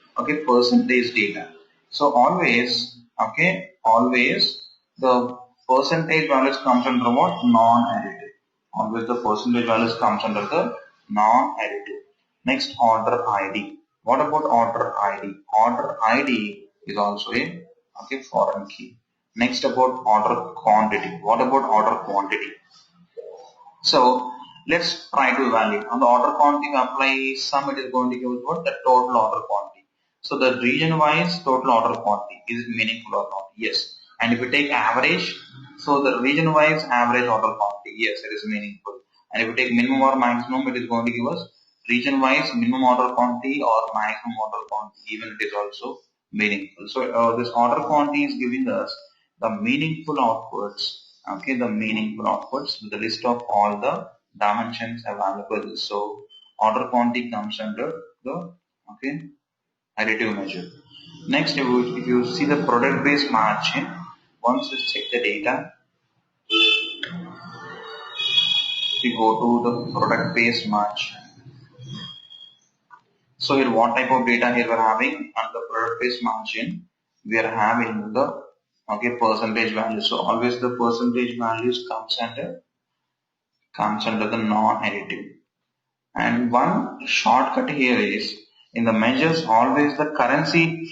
percentage data. So always the percentage values comes under what? Non-additive. Always the percentage values comes under the non-additive. Next, order ID. What about order ID? Order ID is also a foreign key. Next, about order quantity. What about order quantity? So let's try to evaluate. On the order quantity, we apply sum, it is going to give us what? The total order quantity. So the region wise total order quantity, is it meaningful or not? Yes. And if we take average, so the region wise average order quantity, yes, it is meaningful. And if we take minimum or maximum, it is going to give us region wise minimum order quantity or maximum order quantity, even it is also meaningful. So this order quantity is giving us the meaningful outputs. Okay, the meaningful outputs with the list of all the dimensions available. So order quantity comes under the additive measure. Next, if you see the product based margin, once you check the data, we go to the product based margin. So here, what type of data here we are having? On the product based margin, we are having the percentage value. So always the percentage values comes under the non-additive. And one shortcut here is, in the measures, always the currency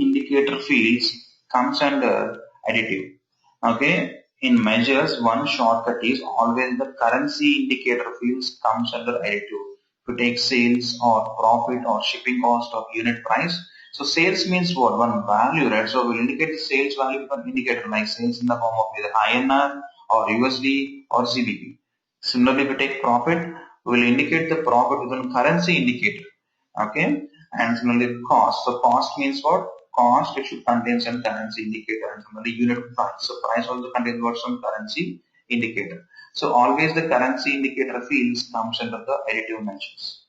indicator fields comes under additive. Okay, in measures, one shortcut is always the currency indicator fields comes under additive. If you take sales or profit or shipping cost or unit price, so sales means what? One value, right? So we'll indicate the sales value with an indicator like sales in the form of either INR or USD or GBP. Similarly, if we take profit, we will indicate the profit with a currency indicator. Okay, and similarly cost. So cost means what? Cost, it should contain some currency indicator, and similarly unit price. So price also contains what? Some currency indicator. So always the currency indicator fields comes under the additive measures.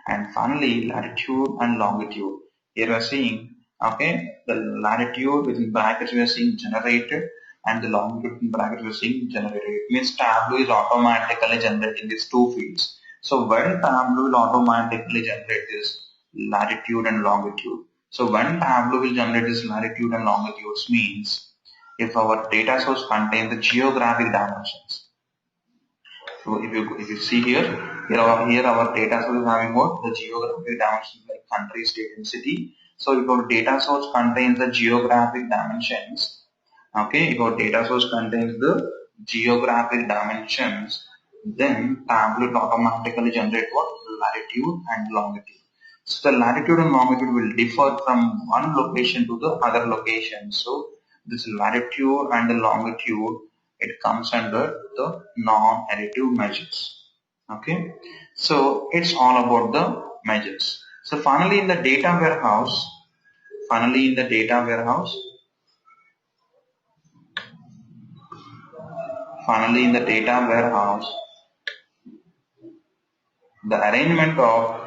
And finally, latitude and longitude. Here we are seeing, the latitude within brackets we are seeing generated, and the longitude in brackets we are seeing generated. It means Tableau is automatically generating these two fields. So when Tableau will automatically generate this latitude and longitude. So when Tableau will generate this latitude and longitudes means if our data source contains the geographic dimensions. So if you see here our data source is having what? The geographic dimensions like country, state, and city. So if our data source contains the geographic dimensions, if our data source contains the geographic dimensions, then Tableau will automatically generate what? Latitude and longitude. So the latitude and longitude will differ from one location to the other location. So this latitude and the longitude, it comes under the non-additive measures. Okay, so it's all about the measures. So finally in the data warehouse, Finally, in the data warehouse, the arrangement of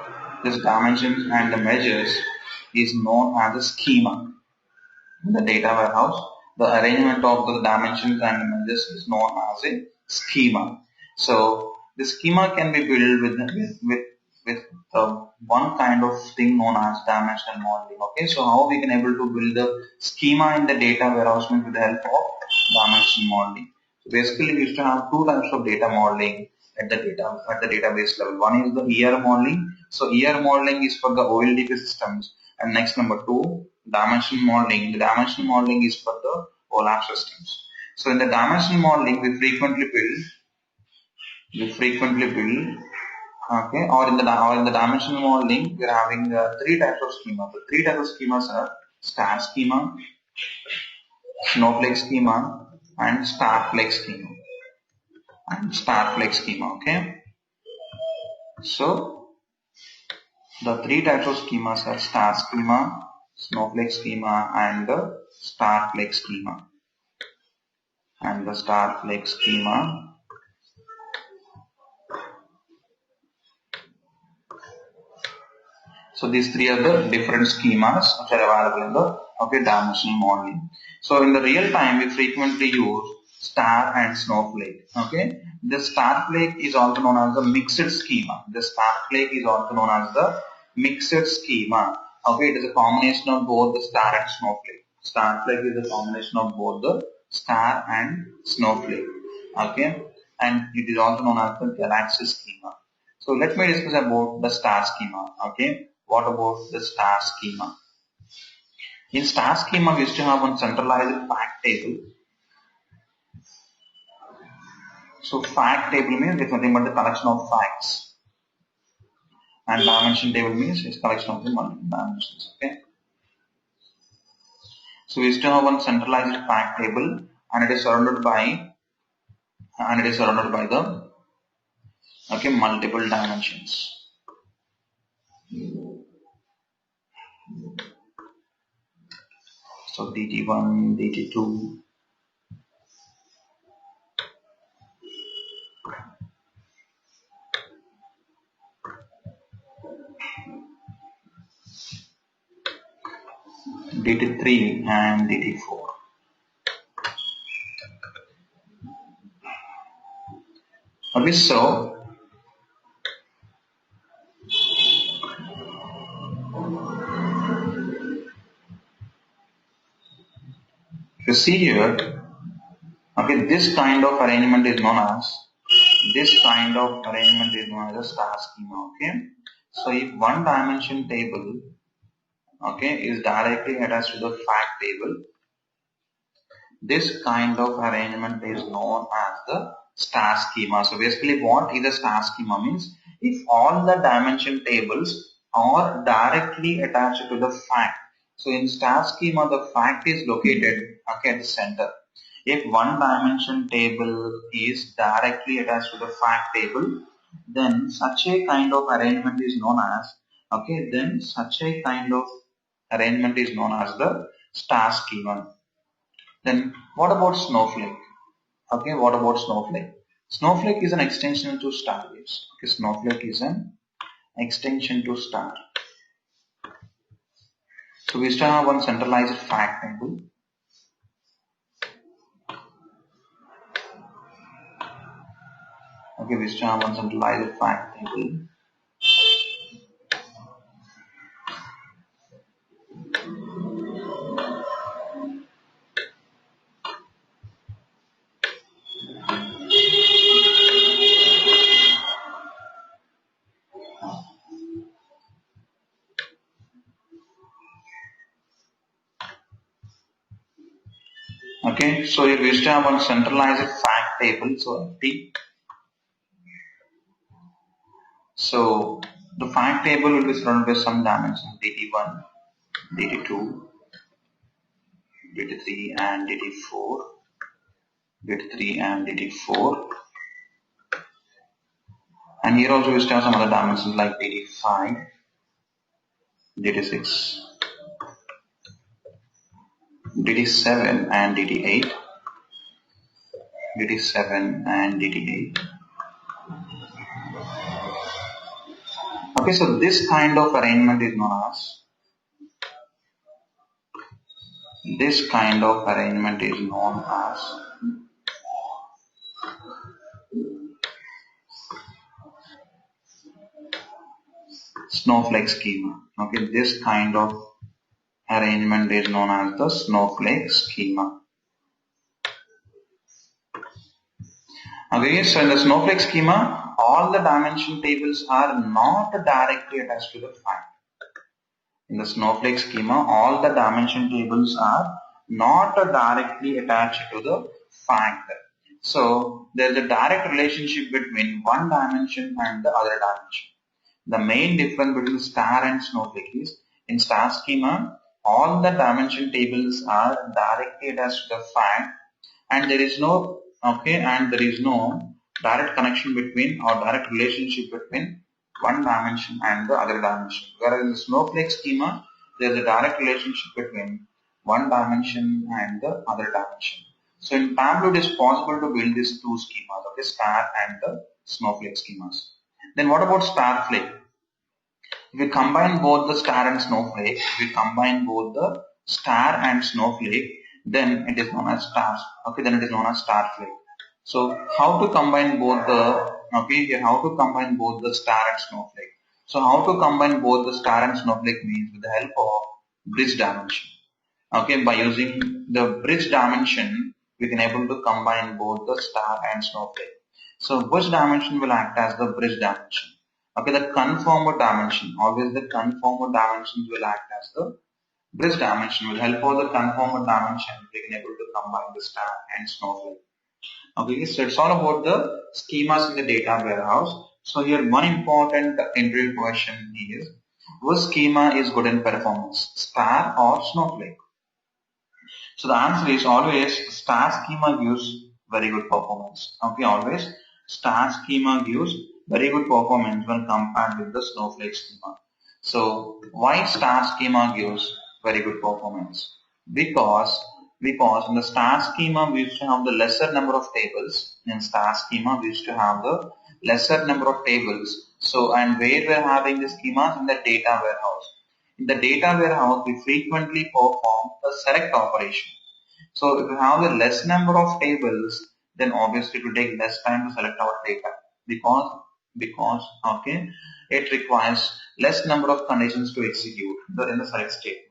these dimensions and the measures is known as a schema. In the data warehouse, the arrangement of the dimensions and the measures is known as a schema. So the schema can be built with one kind of thing known as dimensional modeling. Okay, so how we can able to build the schema in the data warehouse with the help of dimensional modeling. So basically, we used to have two types of data modeling at the database level. One is the ER modeling. So ER modeling is for the OLTP systems, and next number two, dimensional modeling. The dimensional modeling is for the OLAP systems. So in the dimensional modeling, we frequently build, okay, or in the dimensional modeling, we are having three types of schema. The three types of schemas are star schema, snowflake schema, and starflake schema. Okay. So the three types of schemas are star schema, snowflake schema, and the starflake schema. So these three are the different schemas which are available in the dimensional modeling. So in the real time, we frequently use star and snowflake. Okay, the starflake is also known as the mixed schema. Okay, it is a combination of both the star and snowflake. Starflake is a combination of both the star and snowflake. Okay, and it is also known as the galaxy schema. So let me discuss about the star schema. Okay. What about the star schema? In star schema, we used to have one centralized fact table. So fact table means it's nothing but the collection of facts. And dimension table means it's collection of the multiple dimensions. Okay. So we used to have one centralized fact table, and it is surrounded by the multiple dimensions. So DT1, DT2. DT3 and DT4. Okay, so you see here, okay, this kind of arrangement is known as a star schema. Okay, so if one dimension table, okay, is directly attached to the fact table, this kind of arrangement is known as the star schema. So basically, what is a star schema means? If all the dimension tables are directly attached to the fact. So in star schema, the fact is located, okay, at the center. If one dimension table is directly attached to the fact table, then such a kind of arrangement is known as, okay, then such a kind of arrangement is known as the star schema. Then what about snowflake? Okay, what about snowflake? Snowflake is an extension to starbase. Okay, snowflake is an extension to star. So we still have one centralized fact table. Okay, we still have one centralized fact table. Okay, so here we still have one centralized fact table, so FT. So the fact table will be surrounded by some dimensions, DT1, DT2, DT3 and DT4, and here also we still have some other dimensions like DT5, DT6, DT7 and DT8, DT7 and DT8. Okay, so this kind of arrangement is known as snowflake schema. Okay, this kind of arrangement is known as the snowflake schema. Okay, so in the snowflake schema, all the dimension tables are not directly attached to the fact. In the snowflake schema, all the dimension tables are not directly attached to the fact. So there is a direct relationship between one dimension and the other dimension. The main difference between star and snowflake is in star schema, all the dimension tables are directly attached to the fact, and there is no direct connection between or direct relationship between one dimension and the other dimension. Whereas in the snowflake schema, there is a direct relationship between one dimension and the other dimension. So in Tableau, it is possible to build these two schemas, okay, star and the snowflake schemas. Then what about Starflake? If we combine both the star and snowflake, then it is known as stars. Okay, then it is known as Starflake. So how to combine both the star and snowflake? So how to combine both the star and snowflake means with the help of bridge dimension. Okay, by using the bridge dimension, we can able to combine both the star and snowflake. So which dimension will act as the bridge dimension? Okay, the conformer dimension. Always the conformer dimensions will act as the bridge dimension. With help of the conformer dimension, we can able to combine the star and snowflake. Okay, so it's all about the schemas in the data warehouse. So here one important interview question is, which schema is good in performance, star or snowflake? So the answer is always star schema gives very good performance. Okay, always star schema gives very good performance when compared with the snowflake schema. So why star schema gives very good performance? Because in the star schema we used to have the lesser number of tables. In star schema we used to have the lesser number of tables. So, and where we are having the schemas? In the data warehouse. In the data warehouse we frequently perform a select operation. So if you have the less number of tables, then obviously it will take less time to select our data because okay, it requires less number of conditions to execute in the select statement.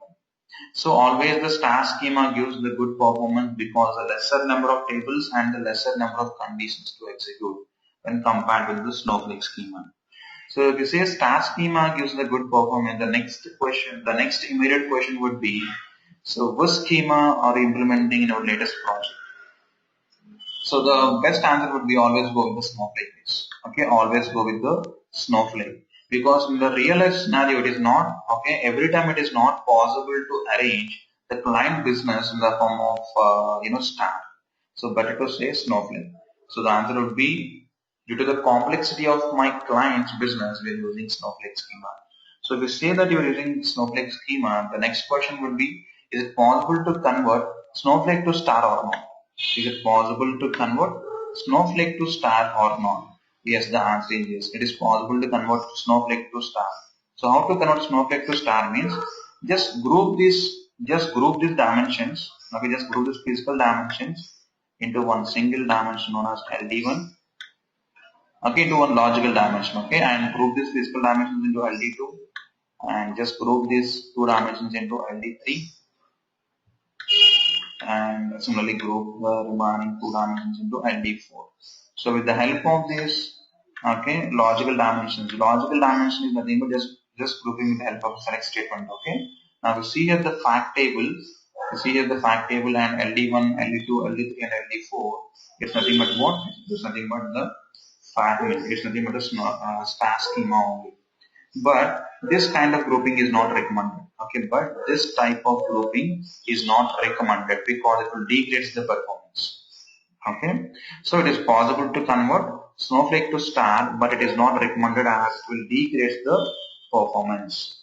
So always the star schema gives the good performance because the lesser number of tables and the lesser number of conditions to execute when compared with the snowflake schema. So if you say star schema gives the good performance, the next immediate question would be, so which schema are you implementing in our latest project? So the best answer would be always go with the snowflake. Okay, always go with the snowflake. Because in the real life scenario, it is not, okay, every time it is not possible to arrange the client business in the form of, star. So better to say snowflake. So the answer would be, due to the complexity of my client's business, we are using snowflake schema. So if you say that you are using snowflake schema, the next question would be, is it possible to convert snowflake to star or not? Is it possible to convert snowflake to star or not? Yes, the answer is yes. It is possible to convert snowflake to star. So how to convert snowflake to star means just group these dimensions. Okay, just group these physical dimensions into one single dimension known as LD1. Okay, into one logical dimension. Okay, and group these physical dimensions into LD2, and just group these two dimensions into LD3. And similarly group the remaining two dimensions into LD4. So with the help of this, okay, logical dimension is nothing but just grouping with the help of select statement. Okay. Now we see here the fact table. and LD1, LD2, LD3, and LD4. It's nothing but what? It's nothing but the fact. It's nothing but a star schema only. But this kind of grouping is not recommended. Okay, but this type of grouping is not recommended because it will degrade the performance. Okay, so it is possible to convert snowflake to star, but it is not recommended as it will degrade the performance.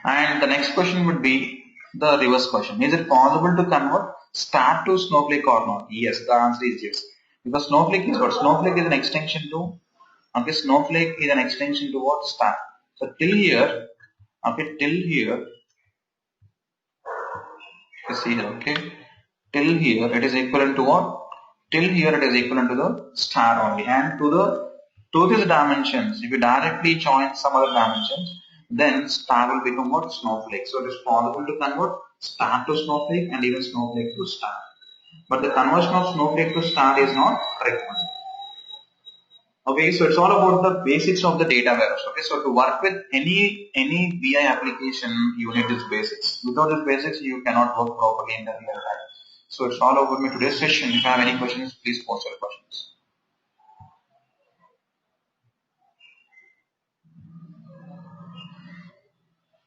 And the next question would be the reverse question. Is it possible to convert star to Snowflake or not? Yes, the answer is yes. Because Snowflake is what? Snowflake is an extension to, okay, Snowflake is an extension to what? Star. So till here, okay, till here, you see here, okay, till here it is equivalent to what? Till here it is equivalent to the star only, and to these dimensions, if you directly join some other dimensions, then star will become what? Snowflake. So it is possible to convert star to Snowflake and even Snowflake to star. But the conversion of Snowflake to star is not recommended. Okay, so it's all about the basics of the data warehouse. Okay, so to work with any BI application, you need these basics. Without these basics, you cannot work properly in the real time. So it's all about my today's session. If you have any questions, please post your questions.